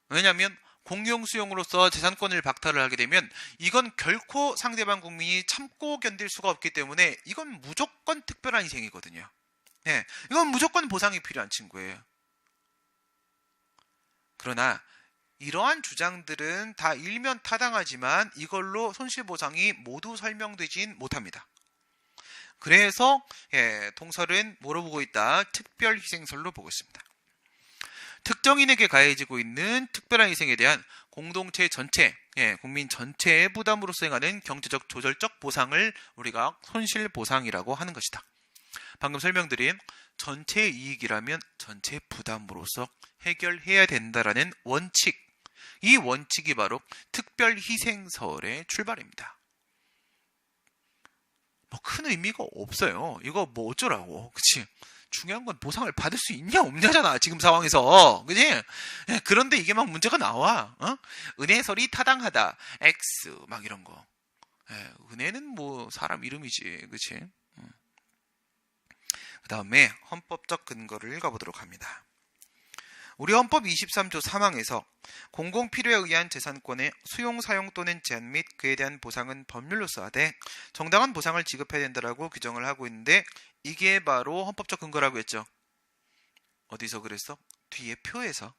왜냐하면 공용수용으로서 재산권을 박탈을 하게 되면 이건 결코 상대방 국민이 참고 견딜 수가 없기 때문에 이건 무조건 특별한 희생이거든요. 이건 무조건 보상이 필요한 친구예요. 그러나 이러한 주장들은 다 일면 타당하지만 이걸로 손실보상이 모두 설명되진 못합니다. 그래서 통설은 뭐로 보고 있다? 특별희생설로 보고 있습니다. 특정인에게 가해지고 있는 특별한 희생에 대한 공동체 전체, 국민 전체의 부담으로 수행하는 경제적 조절적 보상을 우리가 손실보상이라고 하는 것이다. 방금 설명드린 전체 이익이라면 전체 부담으로서 해결해야 된다라는 원칙, 이 원칙이 바로 특별희생설의 출발입니다. 뭐 큰 의미가 없어요. 이거 뭐 어쩌라고, 그치? 중요한 건 보상을 받을 수 있냐 없냐잖아 지금 상황에서, 그치? 그런데 이게 막 문제가 나와. 은혜설이 타당하다 X 막 이런 거. 은혜는 뭐 사람 이름이지, 그치? 그 다음에 헌법적 근거를 읽어보도록 합니다. 우리 헌법 23조 3항에서 공공필요에 의한 재산권의 수용, 사용 또는 제한 및 그에 대한 보상은 법률로서 하되 정당한 보상을 지급해야 된다라고 규정을 하고 있는데 이게 바로 헌법적 근거라고 했죠. 어디서 그랬어? 뒤에 표에서.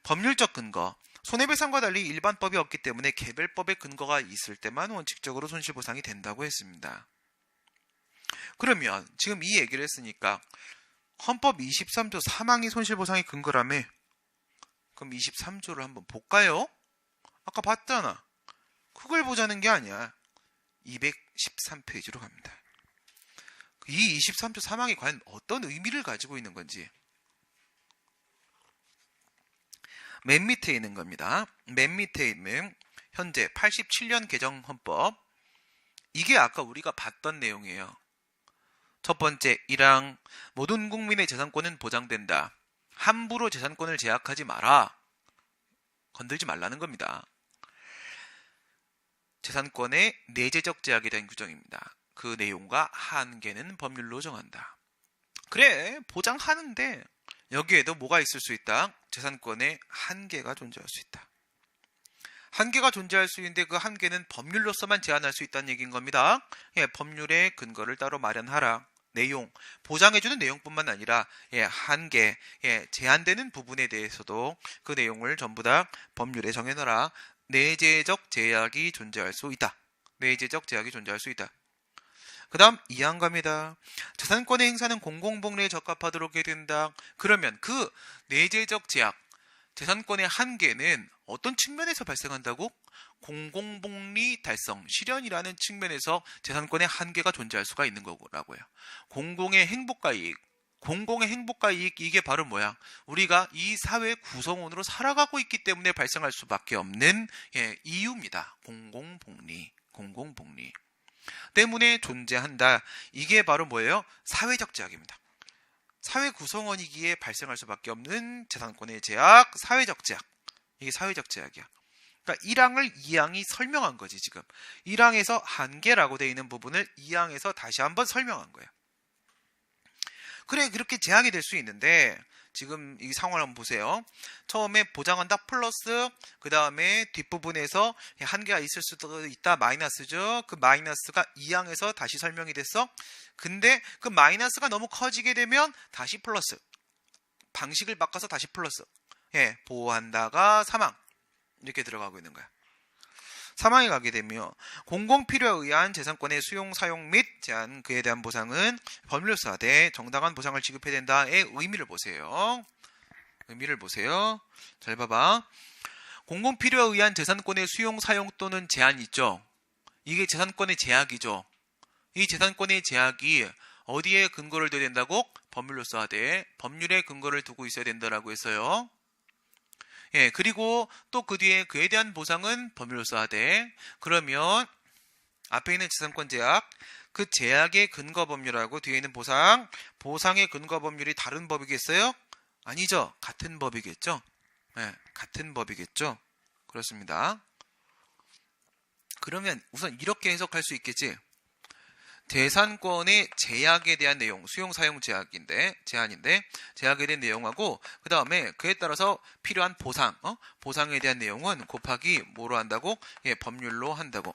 법률적 근거. 손해배상과 달리 일반법이 없기 때문에 개별법의 근거가 있을 때만 원칙적으로 손실보상이 된다고 했습니다. 그러면 지금 이 얘기를 했으니까 헌법 23조 3항이 손실보상의 근거라며, 그럼 23조를 한번 볼까요? 아까 봤잖아. 그걸 보자는 게 아니야. 213페이지로 갑니다. 이 23조 3항이 과연 어떤 의미를 가지고 있는 건지 맨 밑에 있는 겁니다. 맨 밑에 있는 현재 87년 개정 헌법, 이게 아까 우리가 봤던 내용이에요. 첫 번째 1항 모든 국민의 재산권은 보장된다. 함부로 재산권을 제약하지 마라. 건들지 말라는 겁니다. 재산권의 내재적 제약에 대한 규정입니다. 그 내용과 한계는 법률로 정한다. 그래, 보장하는데 여기에도 뭐가 있을 수 있다? 재산권의 한계가 존재할 수 있다. 한계가 존재할 수 있는데 그 한계는 법률로서만 제한할 수 있다는 얘기인 겁니다. 법률의 근거를 따로 마련하라. 내용, 보장해주는 내용뿐만 아니라 한계, 제한되는 부분에 대해서도 그 내용을 전부 다 법률에 정해놔라. 내재적 제약이 존재할 수 있다. 내재적 제약이 존재할 수 있다. 그 다음 2항 갑니다. 재산권의 행사는 공공복리에 적합하도록 해야 된다. 그러면 그 내재적 제약, 재산권의 한계는 어떤 측면에서 발생한다고? 공공복리 달성, 실현이라는 측면에서 재산권의 한계가 존재할 수가 있는 거라고요. 공공의 행복과 이익, 공공의 행복과 이익, 이게 바로 뭐야? 우리가 이 사회 구성원으로 살아가고 있기 때문에 발생할 수밖에 없는 이유입니다. 공공복리, 공공복리 때문에 존재한다. 이게 바로 뭐예요? 사회적 제약입니다. 사회 구성원이기에 발생할 수밖에 없는 재산권의 제약, 사회적 제약. 이게 사회적 제약이야. 그러니까 1항을 2항이 설명한 거지, 지금. 1항에서 한계라고 되어 있는 부분을 2항에서 다시 한번 설명한 거예요. 그래, 그렇게 제약이 될 수 있는데, 지금 이 상황을 한번 보세요. 처음에 보장한다 플러스, 그 다음에 뒷부분에서 한계가 있을 수도 있다 마이너스죠. 그 마이너스가 2항에서 다시 설명이 됐어. 근데 그 마이너스가 너무 커지게 되면 다시 플러스. 방식을 바꿔서 다시 플러스. 보호한다가 사망. 이렇게 들어가고 있는 거야. 사망에 가게 되면 공공필요에 의한 재산권의 수용, 사용 및 제한, 그에 대한 보상은 법률로서 하되 정당한 보상을 지급해야 된다의 의미를 보세요. 의미를 보세요. 잘 봐봐. 공공필요에 의한 재산권의 수용, 사용 또는 제한이 있죠. 이게 재산권의 제약이죠. 이 재산권의 제약이 어디에 근거를 둬야 된다고? 법률로서 하되 법률에 근거를 두고 있어야 된다라고 했어요. 그리고 또 그 뒤에 그에 대한 보상은 법률로서 하되, 그러면 앞에 있는 재산권 제약, 그 제약의 근거 법률하고 뒤에 있는 보상, 보상의 근거 법률이 다른 법이겠어요? 아니죠. 같은 법이겠죠. 같은 법이겠죠. 그렇습니다. 그러면 우선 이렇게 해석할 수 있겠지. 재산권의 제약에 대한 내용, 수용 사용 제한인데 제약에 대한 내용하고 그 다음에 그에 따라서 필요한 보상, 보상에 대한 내용은 곱하기 뭐로 한다고? 법률로 한다고.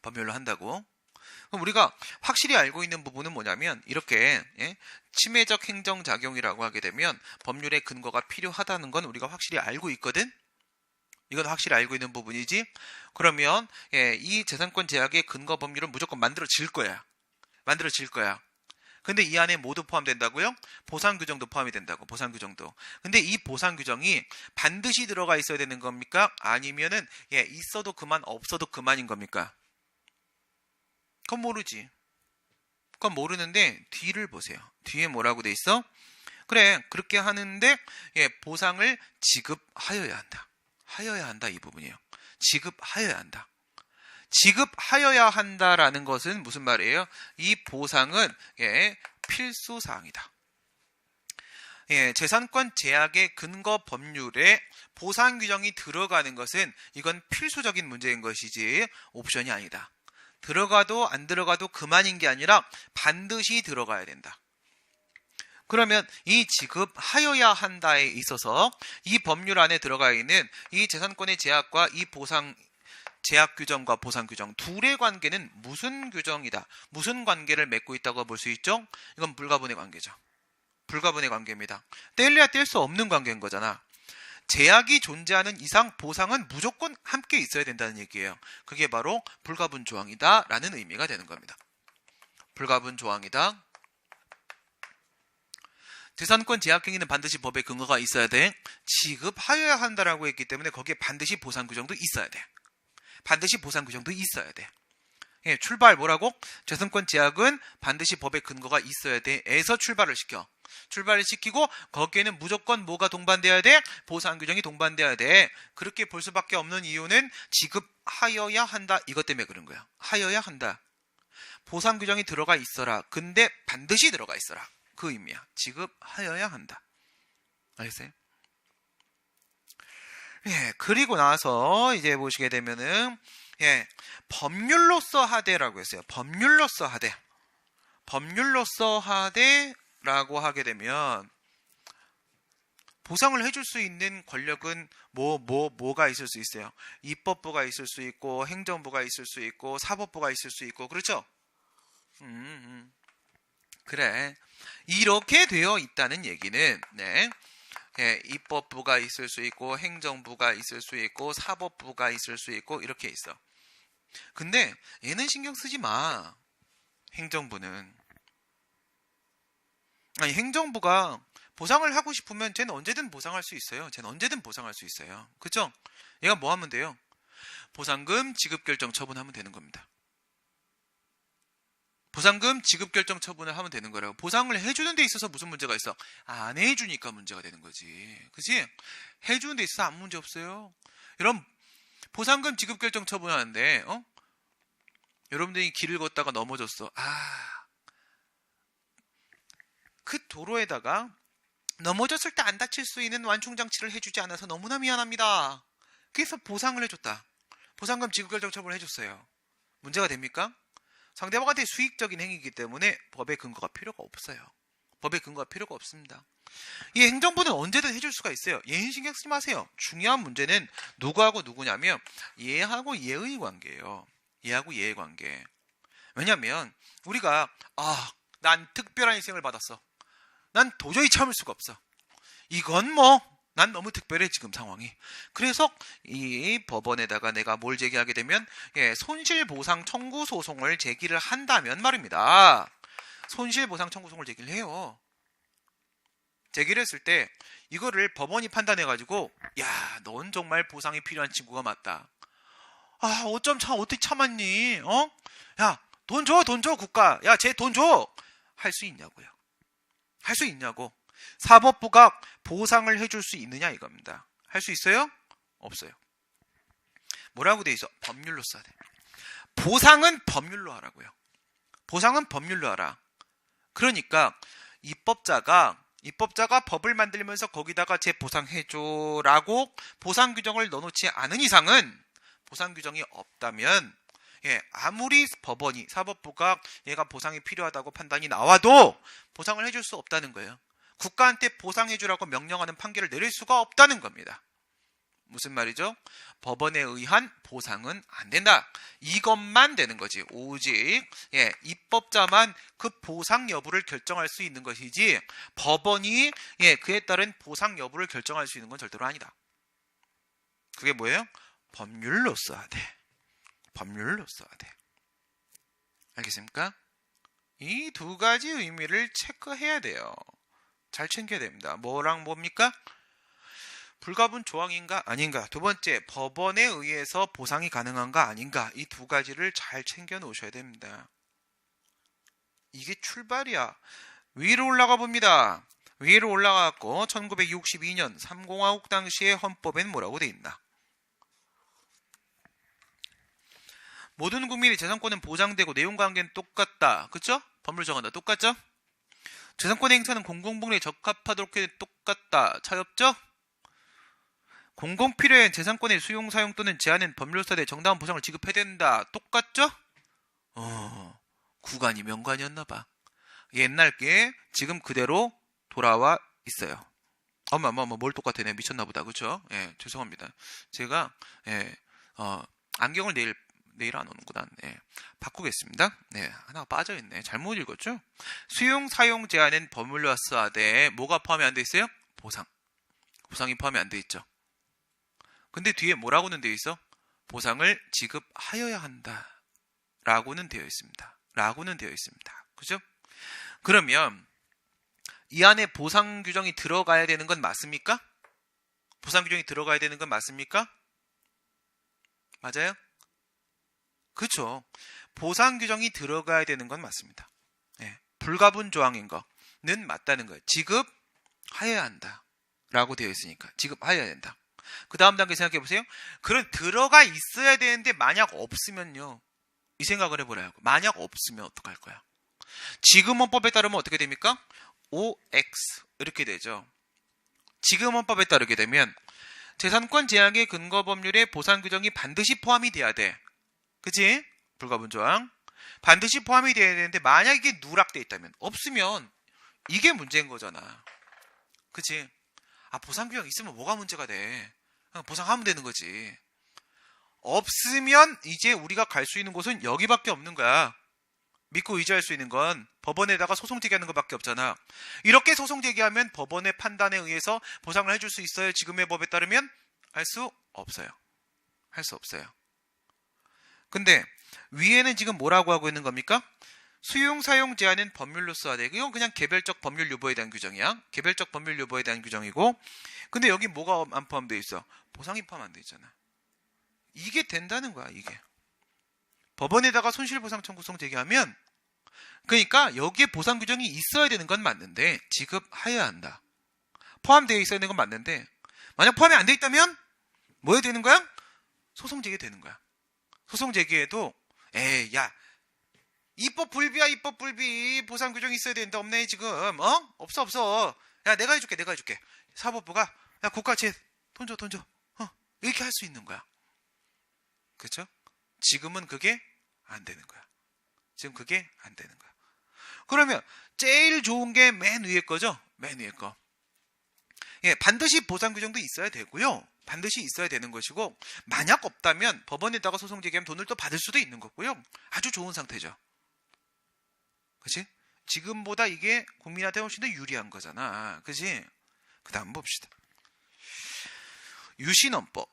법률로 한다고. 그럼 우리가 확실히 알고 있는 부분은 뭐냐면 이렇게 침해적 행정작용이라고 하게 되면 법률의 근거가 필요하다는 건 우리가 확실히 알고 있거든. 이건 확실히 알고 있는 부분이지. 그러면 이 재산권 제약의 근거 법률은 무조건 만들어질 거야. 만들어질 거야. 근데 이 안에 모두 포함된다고요? 보상 규정도 포함이 된다고. 보상 규정도. 근데 이 보상 규정이 반드시 들어가 있어야 되는 겁니까? 아니면은 있어도 그만, 없어도 그만인 겁니까? 그건 모르지. 그건 모르는데 뒤를 보세요. 뒤에 뭐라고 돼 있어? 그래, 그렇게 하는데 보상을 지급하여야 한다. 하여야 한다, 이 부분이에요. 지급하여야 한다. 지급하여야 한다라는 것은 무슨 말이에요? 이 보상은 필수사항이다. 재산권 제약의 근거 법률에 보상 규정이 들어가는 것은 이건 필수적인 문제인 것이지 옵션이 아니다. 들어가도 안 들어가도 그만인 게 아니라 반드시 들어가야 된다. 그러면 이 지급하여야 한다에 있어서 이 법률 안에 들어가 있는 이 재산권의 제약과 이 보상 제약 규정과 보상 규정 둘의 관계는 무슨 규정이다. 무슨 관계를 맺고 있다고 볼 수 있죠? 이건 불가분의 관계죠. 불가분의 관계입니다. 뗄래야 뗄 수 없는 관계인 거잖아. 제약이 존재하는 이상 보상은 무조건 함께 있어야 된다는 얘기예요. 그게 바로 불가분 조항이다 라는 의미가 되는 겁니다. 불가분 조항이다. 재산권 제약 행위는 반드시 법의 근거가 있어야 돼. 지급하여야 한다라고 했기 때문에 거기에 반드시 보상 규정도 있어야 돼. 반드시 보상 규정도 있어야 돼. 출발 뭐라고? 재산권 제약은 반드시 법의 근거가 있어야 돼. 에서 출발을 시켜. 출발을 시키고 거기에는 무조건 뭐가 동반돼야 돼? 보상 규정이 동반돼야 돼. 그렇게 볼 수밖에 없는 이유는 지급하여야 한다. 이것 때문에 그런 거야. 하여야 한다. 보상 규정이 들어가 있어라. 근데 반드시 들어가 있어라. 그 의미야. 지급하여야 한다. 알겠어요? 예, 그리고 나서 이제 보시게 되면은 예, 법률로서 하대라고 했어요. 법률로서 하대. 법률로서 하대라고 하게 되면 보상을 해줄 수 있는 권력은 뭐가 있을 수 있어요? 입법부가 있을 수 있고, 행정부가 있을 수 있고, 사법부가 있을 수 있고, 그렇죠? 그래. 이렇게 되어 있다는 얘기는, 네. 예, 입법부가 있을 수 있고, 행정부가 있을 수 있고, 사법부가 있을 수 있고, 이렇게 있어. 근데 얘는 신경 쓰지 마. 행정부는. 아니, 행정부가 보상을 하고 싶으면 쟤는 언제든 보상할 수 있어요. 쟤는 언제든 보상할 수 있어요. 그쵸? 얘가 뭐 하면 돼요? 보상금 지급결정 처분하면 되는 겁니다. 보상금 지급결정 처분을 하면 되는 거라고. 보상을 해주는 데 있어서 무슨 문제가 있어? 안 해주니까 문제가 되는 거지. 그치? 해주는 데 있어서 아무 문제 없어요. 여러분, 보상금 지급결정 처분하는데 여러분들이 길을 걷다가 넘어졌어. 그 도로에다가 넘어졌을 때 안 다칠 수 있는 완충장치를 해주지 않아서 너무나 미안합니다. 그래서 보상을 해줬다. 보상금 지급결정 처분을 해줬어요. 문제가 됩니까? 상대방한테 수익적인 행위이기 때문에 법의 근거가 필요가 없어요. 법의 근거가 필요가 없습니다. 이 행정부는 언제든 해줄 수가 있어요. 얘는 신경 쓰지 마세요. 중요한 문제는 누구하고 누구냐면 얘하고 얘의 관계예요. 얘하고 얘의 관계. 왜냐면 우리가 난 특별한 희생을 받았어. 난 도저히 참을 수가 없어. 이건 난 너무 특별해 지금 상황이. 그래서 이 법원에다가 내가 뭘 제기하게 되면 손실보상 청구 소송을 제기를 한다면 말입니다. 손실보상 청구 소송을 제기를 해요. 제기를 했을 때 이거를 법원이 판단해가지고 야, 넌 정말 보상이 필요한 친구가 맞다. 어떻게 참았니? 야, 돈 줘, 국가. 야, 쟤 돈 줘. 할 수 있냐고요. 할 수 있냐고. 사법부가 보상을 해줄 수 있느냐 이겁니다. 할 수 있어요? 없어요. 뭐라고 돼 있어? 법률로 써야 돼. 보상은 법률로 하라고요. 보상은 법률로 하라. 그러니까 입법자가 법을 만들면서 거기다가 제 보상해줘라고 보상 규정을 넣어놓지 않은 이상은 보상 규정이 없다면 아무리 법원이 사법부가 얘가 보상이 필요하다고 판단이 나와도 보상을 해줄 수 없다는 거예요. 국가한테 보상해주라고 명령하는 판결을 내릴 수가 없다는 겁니다. 무슨 말이죠? 법원에 의한 보상은 안 된다. 이것만 되는 거지. 오직 입법자만 그 보상 여부를 결정할 수 있는 것이지 법원이 그에 따른 보상 여부를 결정할 수 있는 건 절대로 아니다. 그게 뭐예요? 법률로 써야 돼. 법률로 써야 돼. 알겠습니까? 이 두 가지 의미를 체크해야 돼요. 잘 챙겨야 됩니다. 뭐랑 뭡니까? 불가분 조항인가 아닌가. 두 번째, 법원에 의해서 보상이 가능한가 아닌가. 이 두 가지를 잘 챙겨 놓으셔야 됩니다. 이게 출발이야. 위로 올라가 봅니다. 위로 올라가고 1962년 3공화국 당시의 헌법에는 뭐라고 돼 있나? 모든 국민의 재산권은 보장되고 내용관계는 똑같다. 그쵸? 법률 정한다. 똑같죠? 재산권의 행사는 공공복리에 적합하도록 해 똑같다. 차이 없죠? 공공필요한 재산권의 수용, 사용 또는 제한은 법률사대 정당한 보상을 지급해야 된다. 똑같죠? 구간이 명관이었나봐. 옛날 게 지금 그대로 돌아와 있어요. 뭘 똑같아. 내가 미쳤나보다. 그쵸? 죄송합니다. 제가 안경을 내일 안 오는구나. 바꾸겠습니다. 하나가 빠져있네. 잘못 읽었죠? 수용, 사용 제한은 법률로하되 뭐가 포함이 안 돼 있어요? 보상이 포함이 안 돼 있죠. 근데 뒤에 뭐라고는 되어 있어? 보상을 지급하여야 한다. 라고는 되어 있습니다. 그죠? 그러면 이 안에 보상 규정이 들어가야 되는 건 맞습니까? 보상 규정이 들어가야 되는 건 맞습니까? 맞아요? 그렇죠. 보상 규정이 들어가야 되는 건 맞습니다. 불가분 조항인 거는 맞다는 거예요. 지급하여야 한다. 라고 되어 있으니까 지급하여야 된다. 그 다음 단계 생각해 보세요. 그럼 들어가 있어야 되는데 만약 없으면요. 이 생각을 해보라고. 만약 없으면 어떡할 거야? 지금 헌법에 따르면 어떻게 됩니까? OX 이렇게 되죠. 지금 헌법에 따르게 되면 재산권 제약의 근거 법률에 보상 규정이 반드시 포함이 돼야 돼. 그치? 불가분 조항. 반드시 포함이 돼야 되는데 만약 이게 누락돼 있다면, 없으면 이게 문제인 거잖아. 그치? 보상 규정 있으면 뭐가 문제가 돼? 그냥 보상하면 되는 거지. 없으면 이제 우리가 갈 수 있는 곳은 여기밖에 없는 거야. 믿고 의지할 수 있는 건 법원에다가 소송 제기하는 것밖에 없잖아. 이렇게 소송 제기하면 법원의 판단에 의해서 보상을 해줄 수 있어요? 지금의 법에 따르면 할 수 없어요. 할 수 없어요. 근데 위에는 지금 뭐라고 하고 있는 겁니까? 수용 사용 제한은 법률로 써야 돼. 이건 그냥 개별적 법률 유보에 대한 규정이야. 개별적 법률 유보에 대한 규정이고, 근데 여기 뭐가 안 포함되어 있어? 보상이 포함 안 돼 있잖아. 이게 된다는 거야. 이게 법원에다가 손실보상 청구성 제기하면, 그러니까 여기에 보상 규정이 있어야 되는 건 맞는데 지급하여야 한다. 포함되어 있어야 되는 건 맞는데, 만약 포함이 안 돼 있다면 뭐 해야 되는 거야? 소송 제기 되는 거야. 소송 제기해도 야, 입법 불비야. 입법 불비. 보상 규정이 있어야 되는데 없네 지금. 없어. 야, 내가 해줄게. 사법부가 야, 고가채 돈 줘. 이렇게 할 수 있는 거야. 그렇죠? 지금은 그게 안 되는 거야. 지금 그게 안 되는 거야. 그러면 제일 좋은 게 맨 위에 거죠? 맨 위에 거. 예, 반드시 보상 규정도 있어야 되고요. 반드시 있어야 되는 것이고, 만약 없다면 법원에다가 소송 제기하면 돈을 또 받을 수도 있는 거고요. 아주 좋은 상태죠. 그치? 지금보다 이게 국민한테 훨씬 더 유리한 거잖아. 그치? 그 다음 봅시다. 유신헌법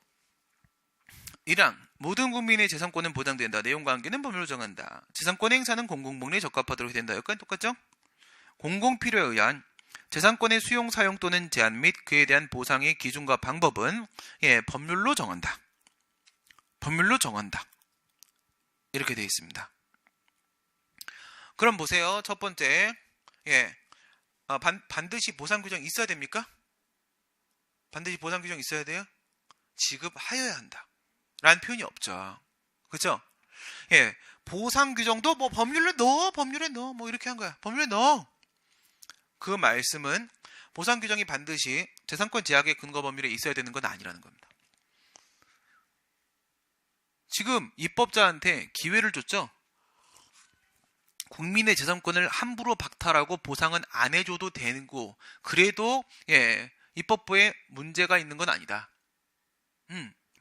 1항 모든 국민의 재산권은 보장된다. 내용과 관계는 법률로 정한다. 재산권 행사는 공공복리에 적합하도록 된다. 여기까지 똑같죠? 공공필요에 의한 재산권의 수용, 사용 또는 제한 및 그에 대한 보상의 기준과 방법은 법률로 정한다. 법률로 정한다. 이렇게 되어 있습니다. 그럼 보세요. 첫 번째, 반드시 보상 규정 있어야 됩니까? 반드시 보상 규정 있어야 돼요? 지급하여야 한다. 라는 표현이 없죠. 그렇죠? 보상 규정도 뭐 법률에 넣어 뭐 이렇게 한 거야. 법률에 넣어. 그 말씀은 보상 규정이 반드시 재산권 제약의 근거 법률에 있어야 되는 건 아니라는 겁니다. 지금 입법자한테 기회를 줬죠. 국민의 재산권을 함부로 박탈하고 보상은 안 해줘도 되는 거. 그래도 입법부에 문제가 있는 건 아니다.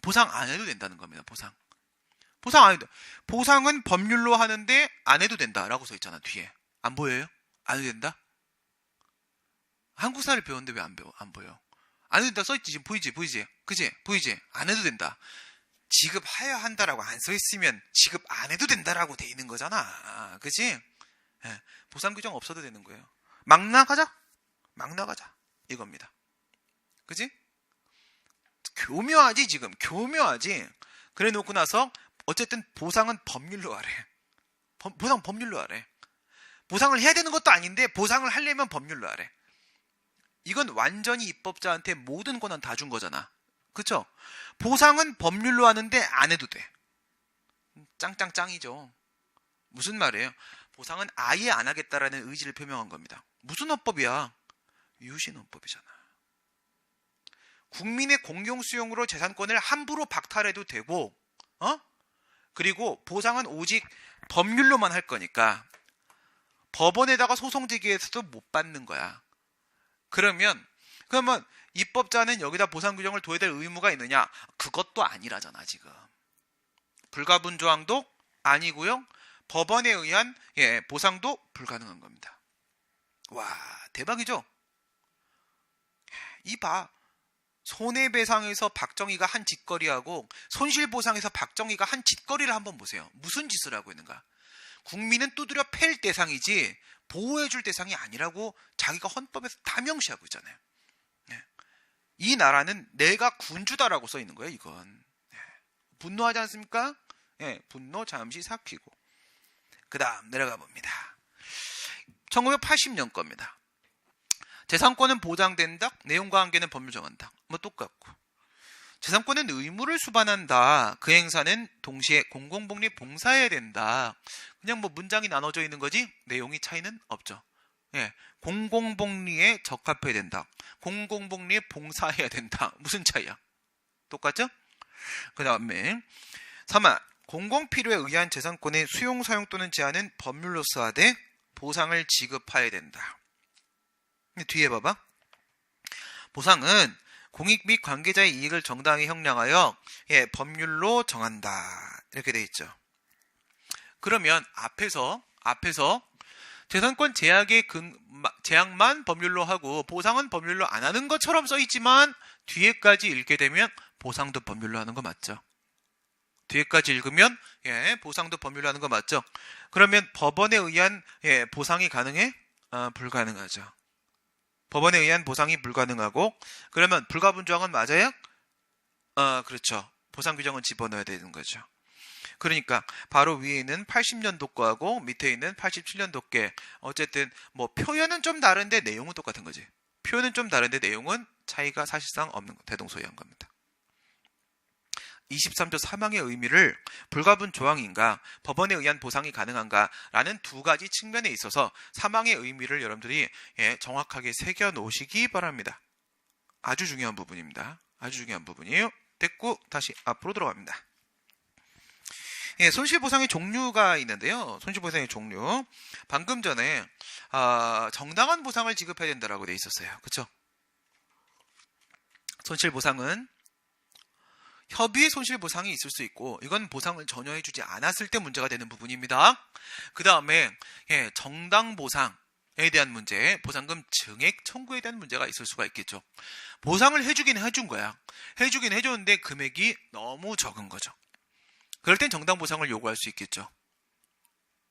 보상 안 해도 된다는 겁니다. 보상 안 해도. 보상은 법률로 하는데 안 해도 된다라고 써 있잖아. 뒤에 안 보여요? 안 해도 된다? 한국사를 배웠는데 왜 안 보여? 안 해도 된다 써있지. 지금 보이지? 그치? 보이지? 안 해도 된다. 지급하여야 한다라고 안 써있으면 지급 안 해도 된다라고 돼 있는 거잖아. 그치? 보상 규정 없어도 되는 거예요. 막 나가자 이겁니다. 그치? 교묘하지. 지금 교묘하지. 그래 놓고 나서 어쨌든 보상은 법률로 하래. 보상 법률로 하래. 보상을 해야 되는 것도 아닌데 보상을 하려면 법률로 하래. 이건 완전히 입법자한테 모든 권한 다 준 거잖아. 그쵸? 보상은 법률로 하는데 안 해도 돼. 짱짱짱이죠. 무슨 말이에요? 보상은 아예 안 하겠다라는 의지를 표명한 겁니다. 무슨 헌법이야? 유신헌법이잖아. 국민의 공용 수용으로 재산권을 함부로 박탈해도 되고, 그리고 보상은 오직 법률로만 할 거니까 법원에다가 소송 제기해서도 못 받는 거야. 그러면 입법자는 여기다 보상 규정을 둬야 될 의무가 있느냐? 그것도 아니라잖아. 지금 불가분 조항도 아니고요. 법원에 의한 보상도 불가능한 겁니다. 와, 대박이죠? 이봐, 손해배상에서 박정희가 한 짓거리하고 손실보상에서 박정희가 한 짓거리를 한번 보세요. 무슨 짓을 하고 있는가? 국민은 두드려 팰 대상이지 보호해줄 대상이 아니라고 자기가 헌법에서 다 명시하고 있잖아요. 이 나라는 내가 군주다라고 써 있는 거예요. 이건 분노하지 않습니까? 분노 잠시 삭히고 그 다음 내려가 봅니다. 1980년 겁니다. 재산권은 보장된다. 내용과 관계는 법률 정한다. 뭐 똑같고. 재산권은 의무를 수반한다. 그 행사는 동시에 공공복리 봉사해야 된다. 그냥 뭐 문장이 나눠져 있는 거지 내용이 차이는 없죠. 공공복리에 적합해야 된다. 공공복리에 봉사해야 된다. 무슨 차이야? 똑같죠? 그 다음에 3화 공공필요에 의한 재산권의 수용, 사용 또는 제한은 법률로 수하되 보상을 지급해야 된다. 뒤에 봐봐. 보상은 공익 및 관계자의 이익을 정당히 형량하여 법률로 정한다. 이렇게 돼 있죠. 그러면 앞에서 재산권 제약만 법률로 하고 보상은 법률로 안 하는 것처럼 써 있지만 뒤에까지 읽게 되면 보상도 법률로 하는 거 맞죠? 뒤에까지 읽으면 보상도 법률로 하는 거 맞죠? 그러면 법원에 의한 보상이 가능해? 불가능하죠. 법원에 의한 보상이 불가능하고 그러면 불가분조항은 맞아요? 그렇죠. 보상 규정은 집어넣어야 되는 거죠. 그러니까 바로 위에 있는 80년도 거하고 밑에 있는 87년도 게 어쨌든 뭐 표현은 좀 다른데 내용은 똑같은 거지. 표현은 좀 다른데 내용은 차이가 사실상 없는 대동소이한 겁니다. 23조 사망의 의미를 불가분 조항인가 법원에 의한 보상이 가능한가 라는 두 가지 측면에 있어서 사망의 의미를 여러분들이 정확하게 새겨 놓으시기 바랍니다. 아주 중요한 부분입니다. 아주 중요한 부분이에요. 됐고 다시 앞으로 들어갑니다. 손실보상의 종류가 있는데요. 손실보상의 종류. 방금 전에 정당한 보상을 지급해야 된다라고 돼 있었어요. 그렇죠? 손실보상은 협의의 손실보상이 있을 수 있고 이건 보상을 전혀 해주지 않았을 때 문제가 되는 부분입니다. 그 다음에 정당보상에 대한 문제, 보상금 증액 청구에 대한 문제가 있을 수가 있겠죠. 보상을 해주긴 해준 거야. 해주긴 해줬는데 금액이 너무 적은 거죠. 그럴 땐 정당보상을 요구할 수 있겠죠.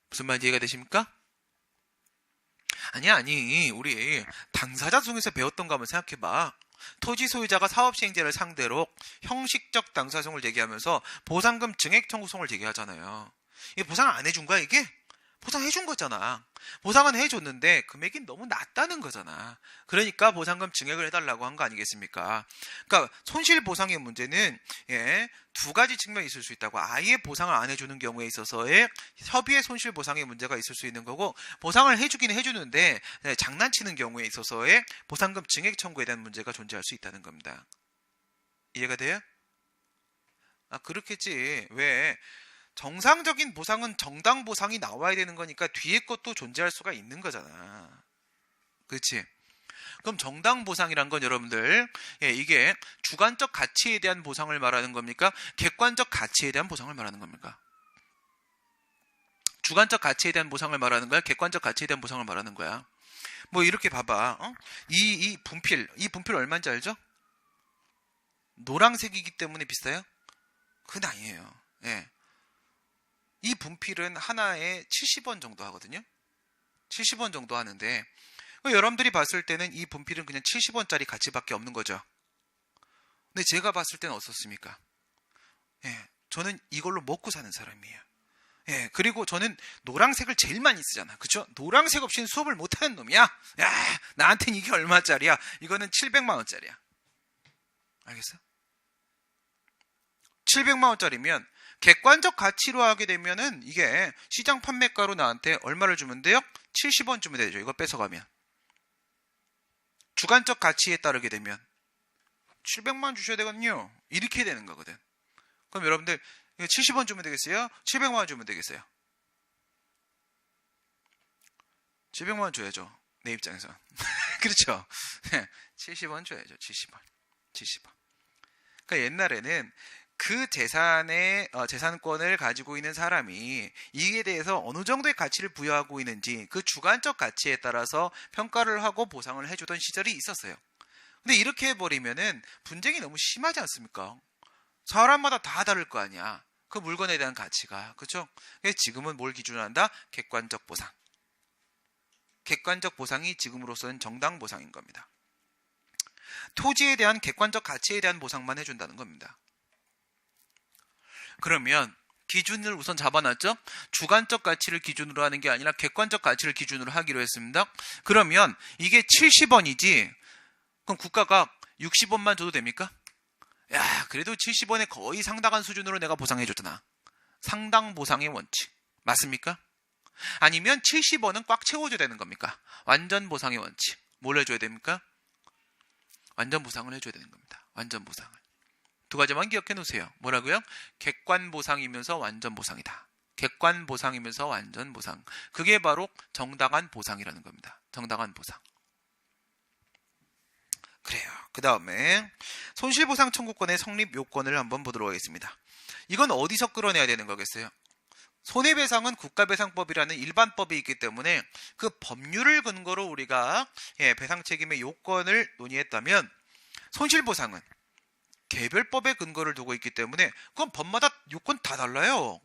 무슨 말인지 이해가 되십니까? 아니 우리 당사자 중에서 배웠던 거 한번 생각해봐. 토지 소유자가 사업시행자를 상대로 형식적 당사성을 제기하면서 보상금 증액 청구성을 제기하잖아요. 이게 보상을 안 해준 거야 이게? 보상해준 거잖아. 보상은 해줬는데 금액이 너무 낮다는 거잖아. 그러니까 보상금 증액을 해달라고 한 거 아니겠습니까? 그러니까 손실보상의 문제는 두 가지 측면이 있을 수 있다고. 아예 보상을 안 해주는 경우에 있어서의 협의의 손실보상의 문제가 있을 수 있는 거고, 보상을 해주긴 해주는데 장난치는 경우에 있어서의 보상금 증액 청구에 대한 문제가 존재할 수 있다는 겁니다. 이해가 돼요? 그렇겠지. 왜? 정상적인 보상은 정당 보상이 나와야 되는 거니까 뒤에 것도 존재할 수가 있는 거잖아. 그렇지? 그럼 정당 보상이란 건 여러분들 이게 주관적 가치에 대한 보상을 말하는 겁니까? 객관적 가치에 대한 보상을 말하는 겁니까? 주관적 가치에 대한 보상을 말하는 거야? 객관적 가치에 대한 보상을 말하는 거야? 뭐 이렇게 봐봐. 이 분필 얼마인지 알죠? 노란색이기 때문에 비싸요? 그건 아니에요. 이 분필은 하나에 70원 정도 하거든요. 70원 정도 하는데 여러분들이 봤을 때는 이 분필은 그냥 70원짜리 가치밖에 없는 거죠. 근데 제가 봤을 때는 어떻습니까? 저는 이걸로 먹고 사는 사람이에요. 그리고 저는 노란색을 제일 많이 쓰잖아. 그쵸? 노란색 없이는 수업을 못하는 놈이야. 나한테는 이게 얼마짜리야? 이거는 700만 원짜리야. 알겠어? 700만 원짜리면 객관적 가치로 하게 되면은 이게 시장 판매가로 나한테 얼마를 주면 돼요? 70원 주면 되죠. 이거 뺏어가면. 주관적 가치에 따르게 되면 700만 원 주셔야 되거든요. 이렇게 되는 거거든. 그럼 여러분들 70원 주면 되겠어요? 700만 원 주면 되겠어요? 700만 원 줘야죠. 내 입장에서. 그렇죠? 70원 줘야죠. 70원. 그러니까 옛날에는 그 재산권을 가지고 있는 사람이 이에 대해서 어느 정도의 가치를 부여하고 있는지 그 주관적 가치에 따라서 평가를 하고 보상을 해주던 시절이 있었어요. 근데 이렇게 해버리면은 분쟁이 너무 심하지 않습니까? 사람마다 다 다를 거 아니야. 그 물건에 대한 가치가. 그렇죠? 지금은 뭘 기준으로 한다? 객관적 보상. 객관적 보상이 지금으로서는 정당 보상인 겁니다. 토지에 대한 객관적 가치에 대한 보상만 해준다는 겁니다. 그러면 기준을 우선 잡아놨죠? 주관적 가치를 기준으로 하는 게 아니라 객관적 가치를 기준으로 하기로 했습니다. 그러면 이게 70원이지 그럼 국가가 60원만 줘도 됩니까? 야, 그래도 70원에 거의 상당한 수준으로 내가 보상해줬잖아. 상당 보상의 원칙. 맞습니까? 아니면 70원은 꽉 채워줘야 되는 겁니까? 완전 보상의 원칙. 뭘 해줘야 됩니까? 완전 보상을 해줘야 되는 겁니다. 완전 보상을. 두 가지만 기억해 놓으세요. 뭐라고요? 객관 보상이면서 완전 보상이다. 객관 보상이면서 완전 보상. 그게 바로 정당한 보상이라는 겁니다. 정당한 보상. 그래요. 그 다음에 손실보상 청구권의 성립 요건을 한번 보도록 하겠습니다. 이건 어디서 끌어내야 되는 거겠어요? 손해배상은 국가배상법이라는 일반법이 있기 때문에 그 법률을 근거로 우리가 배상책임의 요건을 논의했다면, 손실보상은 개별법의 근거를 두고 있기 때문에 그건 법마다 요건 다 달라요.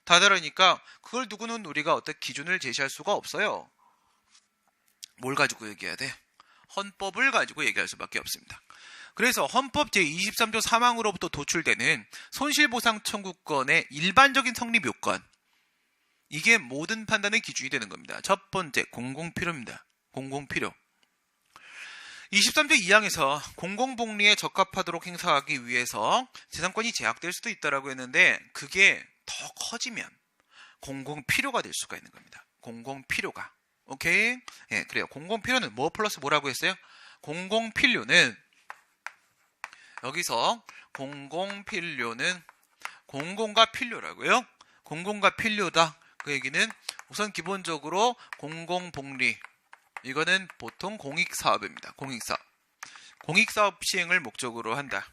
다 다르니까 그걸 두고는 우리가 어떤 기준을 제시할 수가 없어요. 뭘 가지고 얘기해야 돼? 헌법을 가지고 얘기할 수밖에 없습니다. 그래서 헌법 제23조 3항으로부터 도출되는 손실보상 청구권의 일반적인 성립 요건, 이게 모든 판단의 기준이 되는 겁니다. 첫 번째, 공공필요입니다. 공공필요. 23조 2항에서 공공복리에 적합하도록 행사하기 위해서 재산권이 제약될 수도 있다라고 했는데, 그게 더 커지면 공공필요가 될 수가 있는 겁니다. 공공필요가. 오케이? 예, 그래요. 공공필요는 뭐 플러스 뭐라고 했어요? 공공필요는, 여기서 공공필요는 공공과 필요라고요. 공공과 필요다. 그 얘기는 우선 기본적으로 공공복리, 이거는 보통 공익사업입니다. 공익사업. 공익사업 시행을 목적으로 한다.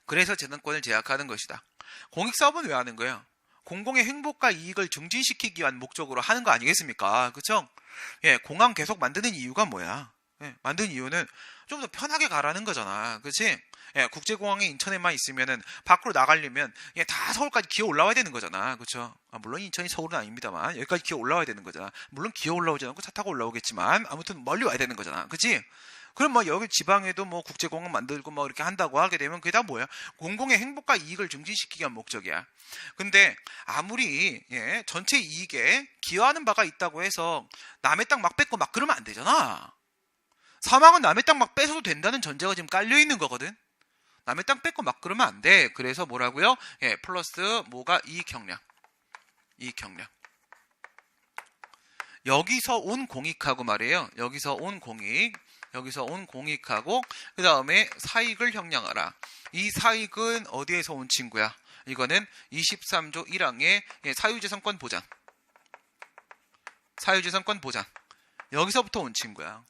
그래서 재산권을 제약하는 것이다. 공익사업은 왜 하는 거예요? 공공의 행복과 이익을 증진시키기 위한 목적으로 하는 거 아니겠습니까? 그쵸? 예, 공항 계속 만드는 이유가 뭐야? 예, 만든 이유는 좀 더 편하게 가라는 거잖아. 그치? 예, 국제공항이 인천에만 있으면은 밖으로 나가려면 예, 다 서울까지 기어 올라와야 되는 거잖아. 그쵸? 물론 인천이 서울은 아닙니다만 여기까지 기어 올라와야 되는 거잖아. 물론 기어 올라오지 않고 차 타고 올라오겠지만 아무튼 멀리 와야 되는 거잖아. 그치? 그럼 뭐 여기 지방에도 뭐 국제공항 만들고 뭐 이렇게 한다고 하게 되면 그게 다 뭐야? 공공의 행복과 이익을 증진시키기 위한 목적이야. 근데 아무리 예, 전체 이익에 기여하는 바가 있다고 해서 남의 땅 막 뺏고 막 그러면 안 되잖아. 사망은 남의 땅 막 뺏어도 된다는 전제가 지금 깔려 있는 거거든. 남의 땅 뺏고 막 그러면 안 돼. 그래서 뭐라고요? 예, 플러스 뭐가 이익 형량. 이익 형량. 여기서 온 공익하고 말이에요. 여기서 온 공익. 여기서 온 공익하고 그 다음에 사익을 형량하라. 이 사익은 어디에서 온 친구야? 이거는 23조 1항의 사유재산권 보장. 사유재산권 보장. 여기서부터 온 친구야.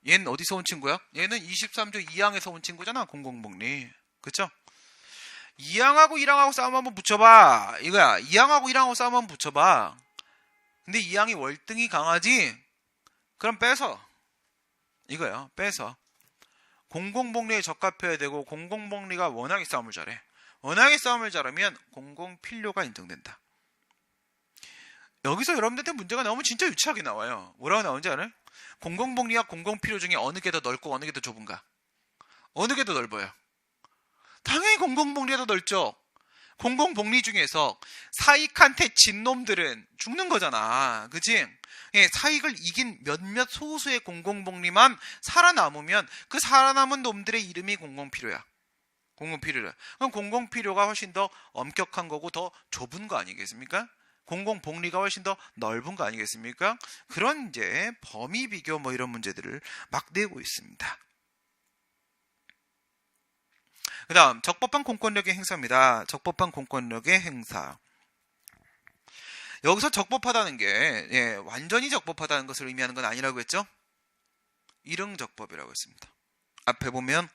얘는 어디서 온 친구야? 얘는 23조 2항에서 온 친구잖아. 공공복리. 그쵸? 2항하고 1항하고 싸움 한번 붙여봐. 이거야. 2항하고 1항하고 싸움 한번 붙여봐. 근데 2항이 월등히 강하지? 그럼 빼서. 이거요. 빼서. 공공복리에 적합해야 되고 공공복리가 워낙에 싸움을 잘해. 워낙에 싸움을 잘하면 공공필요가 인정된다. 여기서 여러분들한테 문제가 나오면 진짜 유치하게 나와요. 뭐라고 나오는지 알아요? 공공복리와 공공필요 중에 어느 게 더 넓고 어느 게 더 좁은가? 어느 게 더 넓어요? 당연히 공공복리가 더 넓죠. 공공복리 중에서 사익한테 진 놈들은 죽는 거잖아. 그치? 예, 사익을 이긴 몇몇 소수의 공공복리만 살아남으면 그 살아남은 놈들의 이름이 공공필요야. 공공필요야. 그럼 공공필요가 훨씬 더 엄격한 거고 더 좁은 거 아니겠습니까? 공공복리가 훨씬 더 넓은 거 아니겠습니까? 그런 이제 범위 비교 뭐 이런 문제들을 막 내고 있습니다. 그 다음 적법한 공권력의 행사입니다. 적법한 공권력의 행사. 여기서 적법하다는 게 완전히 적법하다는 것을 의미하는 건 아니라고 했죠? 일응적법이라고 했습니다. 앞에 보면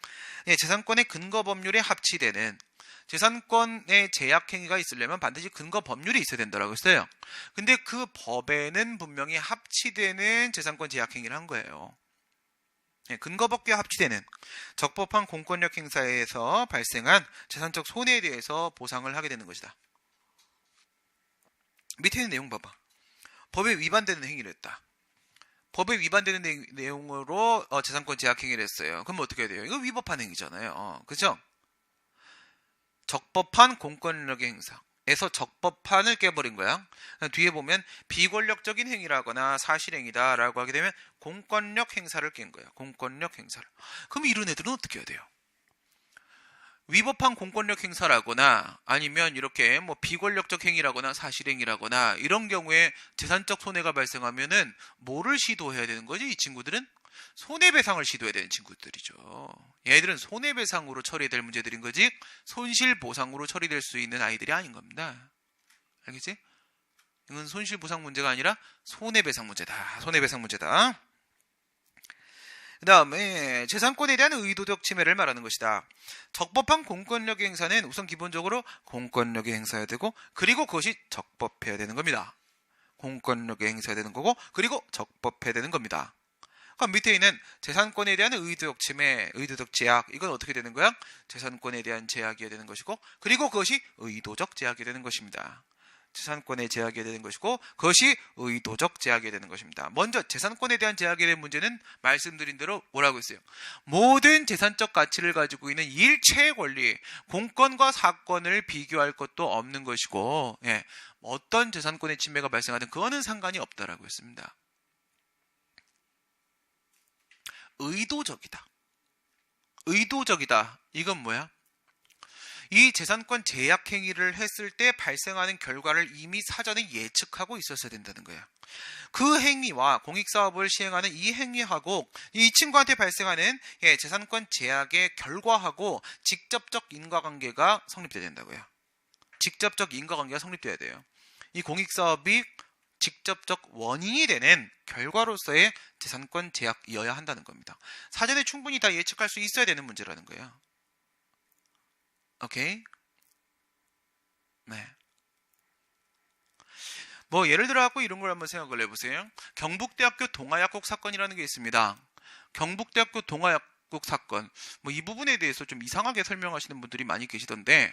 재산권의 근거 법률에 합치되는 재산권의 제약 행위가 있으려면 반드시 근거 법률이 있어야 된다고 했어요. 근데 그 법에는 분명히 합치되는 재산권 제약 행위를 한 거예요. 근거법과 합치되는 적법한 공권력 행사에서 발생한 재산적 손해에 대해서 보상을 하게 되는 것이다. 밑에 있는 내용 봐봐. 법에 위반되는 행위를 했다. 법에 위반되는 내용으로 재산권 제약 행위를 했어요. 그럼 어떻게 해야 돼요? 이거 위법한 행위잖아요. 그죠? 적법한 공권력의 행사에서 적법한을 깨버린 거야. 뒤에 보면 비권력적인 행위라거나 사실행위다 라고 하게 되면 공권력 행사를 깬 거야. 공권력 행사를. 그럼 이런 애들은 어떻게 해야 돼요? 위법한 공권력 행사라거나 아니면 이렇게 뭐 비권력적 행위라거나 사실행위라거나 이런 경우에 재산적 손해가 발생하면은 뭐를 시도해야 되는 거지? 이 친구들은 손해배상을 시도해야 되는 친구들이죠. 얘들은 손해배상으로 처리될 문제들인 거지 손실보상으로 처리될 수 있는 아이들이 아닌 겁니다. 알겠지? 이건 손실보상 문제가 아니라 손해배상 문제다. 손해배상 문제다. 그 다음에 재산권에 대한 의도적 침해를 말하는 것이다. 적법한 공권력의 행사는 우선 기본적으로 공권력의 행사해야 되고 그리고 그것이 적법해야 되는 겁니다. 공권력의 행사해야 되는 거고 그리고 적법해야 되는 겁니다. 그럼 밑에 있는 재산권에 대한 의도적 침해, 의도적 제약 이건 어떻게 되는 거야? 재산권에 대한 제약이어야 되는 것이고 그리고 그것이 의도적 제약이 되는 것입니다. 재산권의 제약이 되는 것이고 그것이 의도적 제약이 되는 것입니다. 먼저 재산권에 대한 제약에 대한 문제는 말씀드린 대로 뭐라고 했어요? 모든 재산적 가치를 가지고 있는 일체의 권리, 공권과 사권을 비교할 것도 없는 것이고 어떤 재산권의 침해가 발생하든 그거는 상관이 없다라고 했습니다. 의도적이다. 의도적이다. 이건 뭐야? 이 재산권 제약 행위를 했을 때 발생하는 결과를 이미 사전에 예측하고 있었어야 된다는 거야. 그 행위와 공익사업을 시행하는 이 행위하고 이 친구한테 발생하는 재산권 제약의 결과하고 직접적 인과관계가 성립돼야 된다고요. 직접적 인과관계가 성립돼야 돼요. 이 공익사업이 직접적 원인이 되는 결과로서의 재산권 제약이어야 한다는 겁니다. 사전에 충분히 다 예측할 수 있어야 되는 문제라는 거예요. 오케이? 네. 뭐 예를 들어 갖고 이런 걸 한번 생각을 해보세요. 경북대학교 동아약국 사건이라는 게 있습니다. 경북대학교 동아약국 사건. 뭐 이 부분에 대해서 좀 이상하게 설명하시는 분들이 많이 계시던데,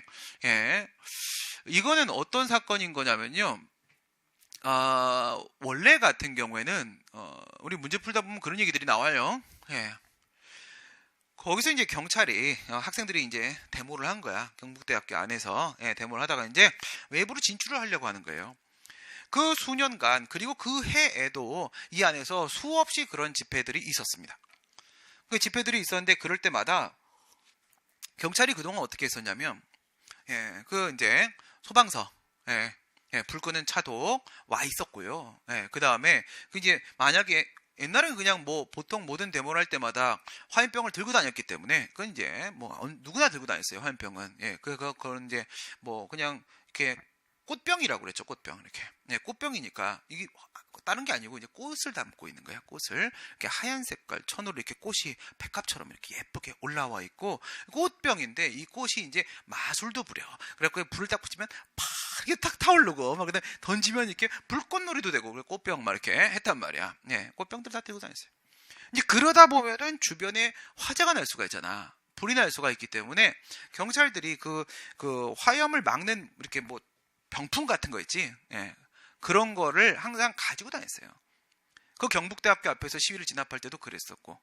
이거는 어떤 사건인 거냐면요. 원래 같은 경우에는 우리 문제 풀다 보면 그런 얘기들이 나와요. 거기서 이제 경찰이 학생들이 이제 데모를 한 거야. 경북대학교 안에서 데모를 하다가 이제 외부로 진출을 하려고 하는 거예요. 그 수년간 그리고 그 해에도 이 안에서 수없이 그런 집회들이 있었습니다. 그 집회들이 있었는데 그럴 때마다 경찰이 그동안 어떻게 했었냐면 그 이제 소방서 불 끄는 차도 와 있었고요. 그 다음에 이제 만약에 옛날에는 그냥 뭐 보통 모든 데모를 할 때마다 화염병을 들고 다녔기 때문에 그건 이제 뭐 누구나 들고 다녔어요. 화염병은. 그건 이제 뭐 그냥 이렇게 꽃병이라고 그랬죠. 꽃병 이렇게. 꽃병이니까 이게 다른 게 아니고 이제 꽃을 담고 있는 거야. 꽃을 이렇게 하얀 색깔 천으로 이렇게 꽃이 백합처럼 이렇게 예쁘게 올라와 있고 꽃병인데 이 꽃이 이제 마술도 부려. 그래갖고 불을 딱 붙이면 이게 탁 타오르고 막 그다음 던지면 이렇게 불꽃놀이도 되고 꽃병 막 이렇게 했단 말이야. 꽃병들 다 들고 다녔어요. 이제 그러다 보면은 주변에 화재가 날 수가 있잖아. 불이 날 수가 있기 때문에 경찰들이 그 화염을 막는 이렇게 뭐 병풍 같은 거 있지. 그런 거를 항상 가지고 다녔어요. 그 경북대학교 앞에서 시위를 진압할 때도 그랬었고.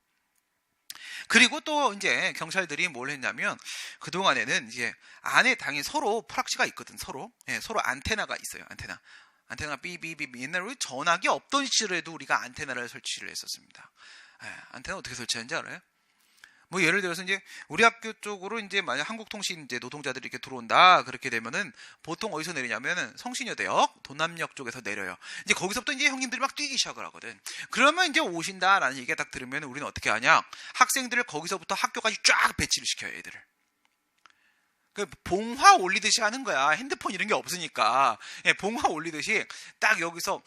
그리고 또 이제 경찰들이 뭘 했냐면 그동안에는 이제 안에 당연히 서로 프락시가 있거든. 서로 안테나가 있어요. 안테나 삐삐삐. 옛날에 우리 전화기 없던 시절에도 우리가 안테나를 설치를 했었습니다. 안테나 어떻게 설치하는지 알아요? 뭐 예를 들어서 이제 우리 학교 쪽으로 이제 만약 한국통신 이제 노동자들이 이렇게 들어온다 그렇게 되면은 보통 어디서 내리냐면은 성신여대역, 도남역 쪽에서 내려요. 이제 거기서부터 이제 형님들이 막 뛰기 시작을 하거든. 그러면 이제 오신다라는 얘기가 딱 들으면 우리는 어떻게 하냐? 학생들을 거기서부터 학교까지 쫙 배치를 시켜요, 애들을. 그 봉화 올리듯이 하는 거야. 핸드폰 이런 게 없으니까. 봉화 올리듯이 딱 여기서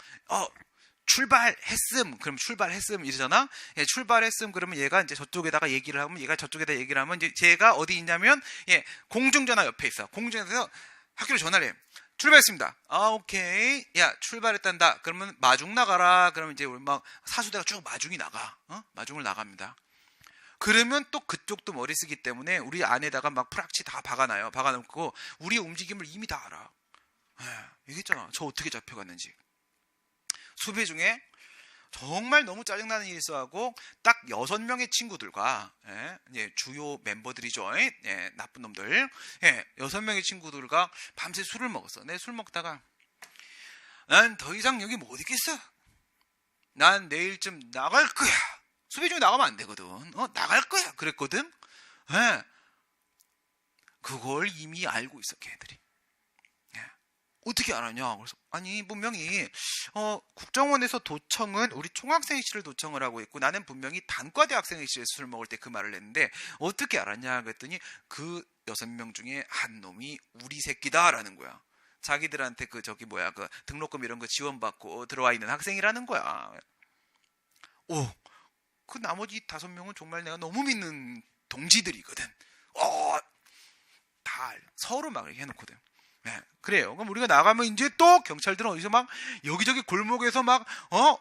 출발했음. 그럼 출발했음 이러잖아. 출발했음. 그러면 얘가 이제 저쪽에다가 얘기를 하면 얘가 저쪽에다 얘기를 하면 이제 제가 어디 있냐면 공중전화 옆에 있어. 공중전화에서 학교로 전화를 해. 출발했습니다. 오케이. 야, 출발했단다. 그러면 마중 나가라. 그러면 이제 우리 막 사수대가 쭉 마중이 나가. 마중을 나갑니다. 그러면 또 그쪽도 머리 쓰기 때문에 우리 안에다가 막 프락치 다 박아놔요. 박아놓고 우리 움직임을 이미 다 알아. 얘기했잖아. 저 어떻게 잡혀갔는지. 수배 중에 정말 너무 짜증나는 일이 있어하고 딱 6명의 친구들과 주요 멤버들이죠. 나쁜 놈들. 6명의 친구들과 밤새 술을 먹었어. 술 먹다가 난 더 이상 여기 못 있겠어. 난 내일쯤 나갈 거야. 수배 중에 나가면 안 되거든. 나갈 거야. 그랬거든. 그걸 이미 알고 있어, 걔들이. 어떻게 알았냐? 그래서 아니 분명히 국정원에서 도청은 우리 총학생회실을 도청을 하고 있고 나는 분명히 단과대학생회실에서 술 먹을 때 그 말을 했는데 어떻게 알았냐? 그랬더니 그 6명 중에 한 놈이 우리 새끼다라는 거야. 자기들한테 그 등록금 이런 거 지원받고 들어와 있는 학생이라는 거야. 오, 그 나머지 5명은 정말 내가 너무 믿는 동지들이거든. 다 서로 막 이렇게 해놓거든. 네, 그래요. 그럼 우리가 나가면 이제 또 경찰들은 어디서 막 여기저기 골목에서 막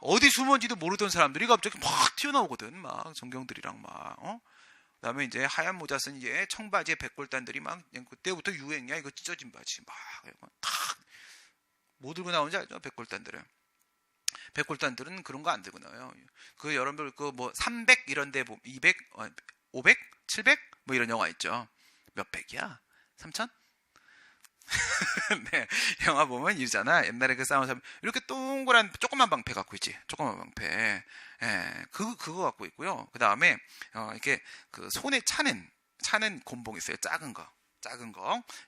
어디 숨은지도 모르던 사람들이 갑자기 막 튀어나오거든. 막 전경들이랑 막 그다음에 이제 하얀 모자 쓴 이제 청바지에 백골단들이 막 그때부터 유행이야. 이거 찢어진 바지 뭐 들고 나오는지 알죠? 백골단들은 그런 거 안 들고 나와요. 그 여러분들 그 뭐 300 이런데 200, 500, 700 뭐 이런 영화 있죠. 몇 백이야? 3천? 네, 영화 보면 이러잖아. 옛날에 그 싸운 사람 이렇게 동그란 조그만 방패 갖고 있지. 조그만 방패. 그거 갖고 있고요. 그 다음에 이렇게 그 손에 차는 곤봉 있어요. 작은 거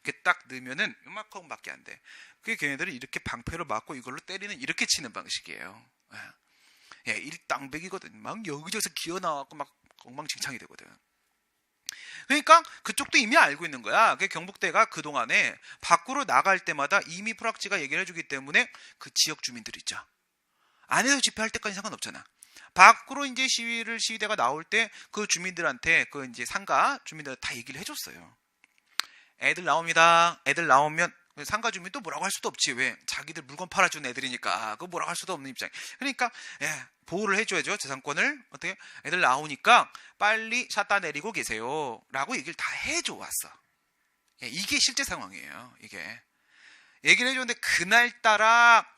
이렇게 딱 넣으면은 요만큼밖에 안 돼. 그게 걔네들이 이렇게 방패로 맞고 이걸로 때리는 이렇게 치는 방식이에요. 일당백이거든. 막 여기저기서 기어 나와갖고 막 엉망진창이 되거든. 그러니까 그쪽도 이미 알고 있는 거야. 경북대가 그동안에 밖으로 나갈 때마다 이미 프락지가 얘기를 해주기 때문에 그 지역 주민들 있죠. 안에서 집회할 때까지 상관없잖아. 밖으로 이제 시위대가 나올 때 그 주민들한테 그 이제 상가 주민들 다 얘기를 해줬어요. 애들 나옵니다. 애들 나오면 상가 주민도 뭐라고 할 수도 없지. 왜? 자기들 물건 팔아준 애들이니까 그 뭐라고 할 수도 없는 입장. 그러니까 보호를 해줘야죠. 재산권을. 어떻게? 애들 나오니까 빨리 샷다 내리고 계세요 라고 얘기를 다 해줘 왔어. 이게 실제 상황이에요. 이게 얘기를 해줬는데 그날따라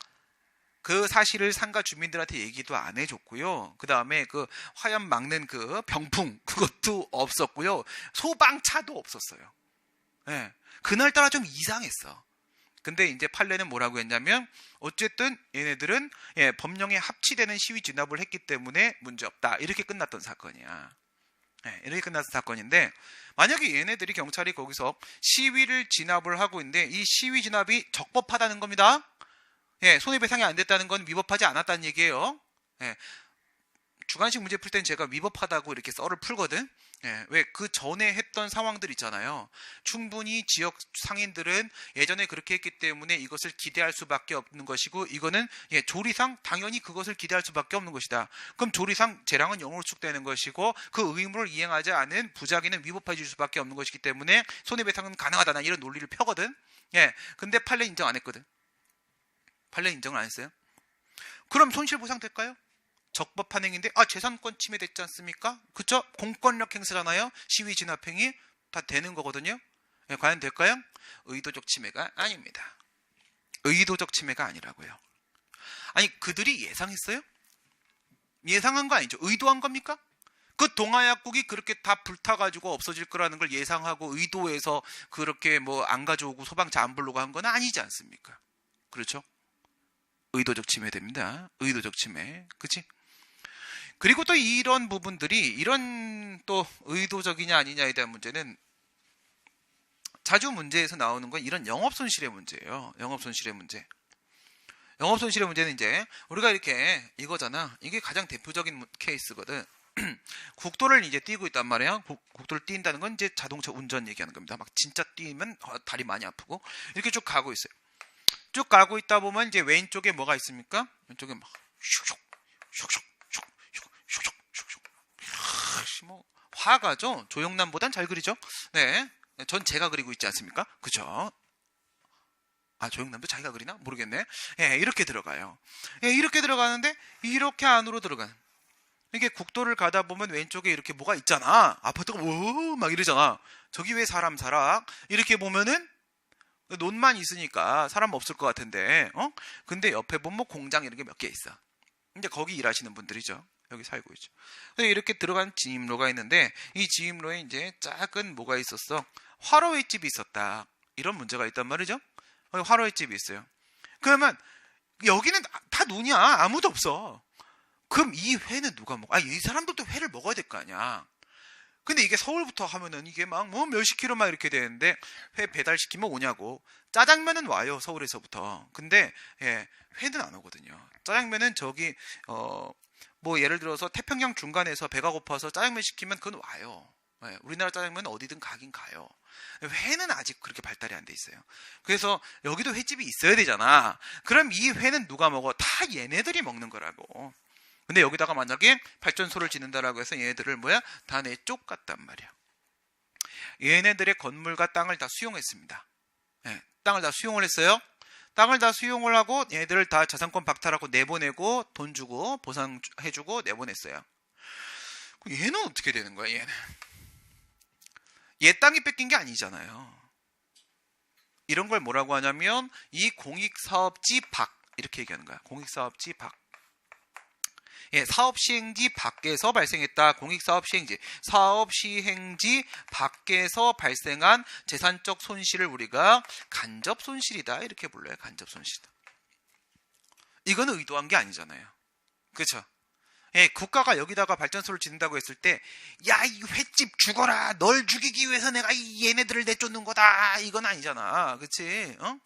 그 사실을 상가 주민들한테 얘기도 안 해줬고요. 그 다음에 그 화염 막는 그 병풍 그것도 없었고요. 소방차도 없었어요. 그날따라 좀 이상했어. 근데 이제 판례는 뭐라고 했냐면 어쨌든 얘네들은 법령에 합치되는 시위 진압을 했기 때문에 문제없다. 이렇게 끝났던 사건이야. 이렇게 끝났던 사건인데 만약에 얘네들이 경찰이 거기서 시위를 진압을 하고 있는데 이 시위 진압이 적법하다는 겁니다. 손해배상이 안 됐다는 건 위법하지 않았다는 얘기예요. 주관식 문제 풀 땐 제가 위법하다고 이렇게 썰을 풀거든. 왜? 그 전에 했던 상황들 있잖아요. 충분히 지역 상인들은 예전에 그렇게 했기 때문에 이것을 기대할 수밖에 없는 것이고 이거는 조리상 당연히 그것을 기대할 수밖에 없는 것이다. 그럼 조리상 재량은 0으로 축되는 것이고 그 의무를 이행하지 않은 부작위는 위법해질 수밖에 없는 것이기 때문에 손해배상은 가능하다. 이런 논리를 펴거든. 근데 판례 인정 안 했거든. 판례 인정을 안 했어요. 그럼 손실보상 될까요? 적법한 행위인데 재산권 침해됐지 않습니까? 그쵸? 공권력 행사잖아요. 시위 진압행위 다 되는 거거든요. 과연 될까요? 의도적 침해가 아닙니다. 의도적 침해가 아니라고요. 아니 그들이 예상했어요? 예상한 거 아니죠? 의도한 겁니까? 그 동아약국이 그렇게 다 불타가지고 없어질 거라는 걸 예상하고 의도해서 그렇게 뭐 안 가져오고 소방차 안 부르고 한 건 아니지 않습니까? 그렇죠? 의도적 침해 됩니다. 의도적 침해. 그치? 그리고 또 이런 부분들이 이런 또 의도적이냐 아니냐에 대한 문제는 자주 문제에서 나오는 건 이런 영업손실의 문제예요. 영업손실의 문제. 영업손실의 문제는 이제 우리가 이렇게 이거잖아. 이게 가장 대표적인 케이스거든. 국도를 이제 뛰고 있단 말이에요. 국도를 뛴다는 건 이제 자동차 운전 얘기하는 겁니다. 막 진짜 뛰면 다리 많이 아프고 이렇게 쭉 가고 있어요. 쭉 가고 있다 보면 이제 왼쪽에 뭐가 있습니까? 왼쪽에 막 슉슉 슉슉 뭐 화가죠. 조영남보단 잘 그리죠. 네, 전 제가 그리고 있지 않습니까? 그죠? 조영남도 자기가 그리나 모르겠네. 이렇게 들어가요. 이렇게 들어가는데 이렇게 안으로 들어가는. 이게 국도를 가다 보면 왼쪽에 이렇게 뭐가 있잖아. 아파트가 막 이러잖아. 저기 왜 사람 살아? 이렇게 보면은 논만 있으니까 사람 없을 것 같은데, 근데 옆에 보면 뭐 공장 이런 게 몇 개 있어. 이제 거기 일하시는 분들이죠. 여기 살고 있죠. 이렇게 들어간 진입로가 있는데 이 진입로에 이제 작은 뭐가 있었어. 화로회 집이 있었다. 이런 문제가 있단 말이죠. 화로회 집이 있어요. 그러면 여기는 다 논이야. 아무도 없어. 그럼 이 회는 누가 먹어? 이 사람들도 회를 먹어야 될 거 아니야. 근데 이게 서울부터 하면은 이게 막 뭐 몇십 킬로 막 이렇게 되는데 회 배달시키면 오냐고. 짜장면은 와요, 서울에서부터. 근데 예, 회는 안 오거든요. 짜장면은 저기 뭐 예를 들어서 태평양 중간에서 배가 고파서 짜장면 시키면 그건 와요. 예, 우리나라 짜장면은 어디든 가긴 가요. 회는 아직 그렇게 발달이 안 돼 있어요. 그래서 여기도 횟집이 있어야 되잖아. 그럼 이 회는 누가 먹어? 다 얘네들이 먹는 거라고. 근데 여기다가 만약에 발전소를 짓는다라고 해서 얘네들을 뭐야? 다 내쫓 갔단 말이야. 얘네들의 건물과 땅을 다 수용했습니다. 예, 땅을 다 수용을 했어요. 땅을 다 수용을 하고 얘네들을 다 자산권 박탈하고 내보내고 돈 주고 보상해주고 내보냈어요. 얘는 어떻게 되는 거야? 얘는 얘 땅이 뺏긴 게 아니잖아요. 이런 걸 뭐라고 하냐면 이 공익사업지 박 이렇게 얘기하는 거야. 공익사업지 박. 예, 사업시행지 밖에서 발생했다. 공익사업시행지. 사업시행지 밖에서 발생한 재산적 손실을 우리가 간접손실이다. 이렇게 불러요. 간접손실이다. 이거는 의도한 게 아니잖아요. 그렇죠? 예, 국가가 여기다가 발전소를 짓는다고 했을 때, 야, 이 횟집 죽어라. 널 죽이기 위해서 내가 얘네들을 내쫓는 거다. 이건 아니잖아. 그치? 어?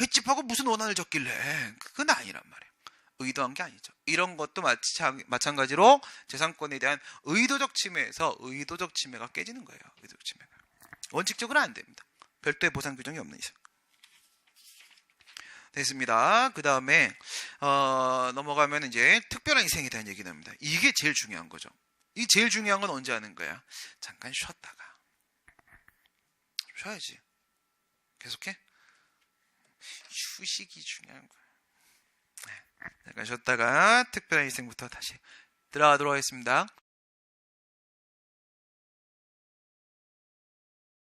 횟집하고 무슨 원한을 졌길래. 그건 아니란 말이야. 의도한 게 아니죠. 이런 것도 마찬가지로 재산권에 대한 의도적 침해에서 의도적 침해가 깨지는 거예요. 의도적 침해가. 원칙적으로는 안 됩니다. 별도의 보상 규정이 없는 이상. 됐습니다. 그 다음에 넘어가면 이제 특별한 희생에 대한 얘기 나옵니다. 이게 제일 중요한 거죠. 이 제일 중요한 건 언제 하는 거야? 잠깐 쉬었다가. 쉬어야지. 계속해? 휴식이 중요한 거야. 네. 잠깐 쉬었다가 특별한 희생부터 다시 들어가도록 하겠습니다.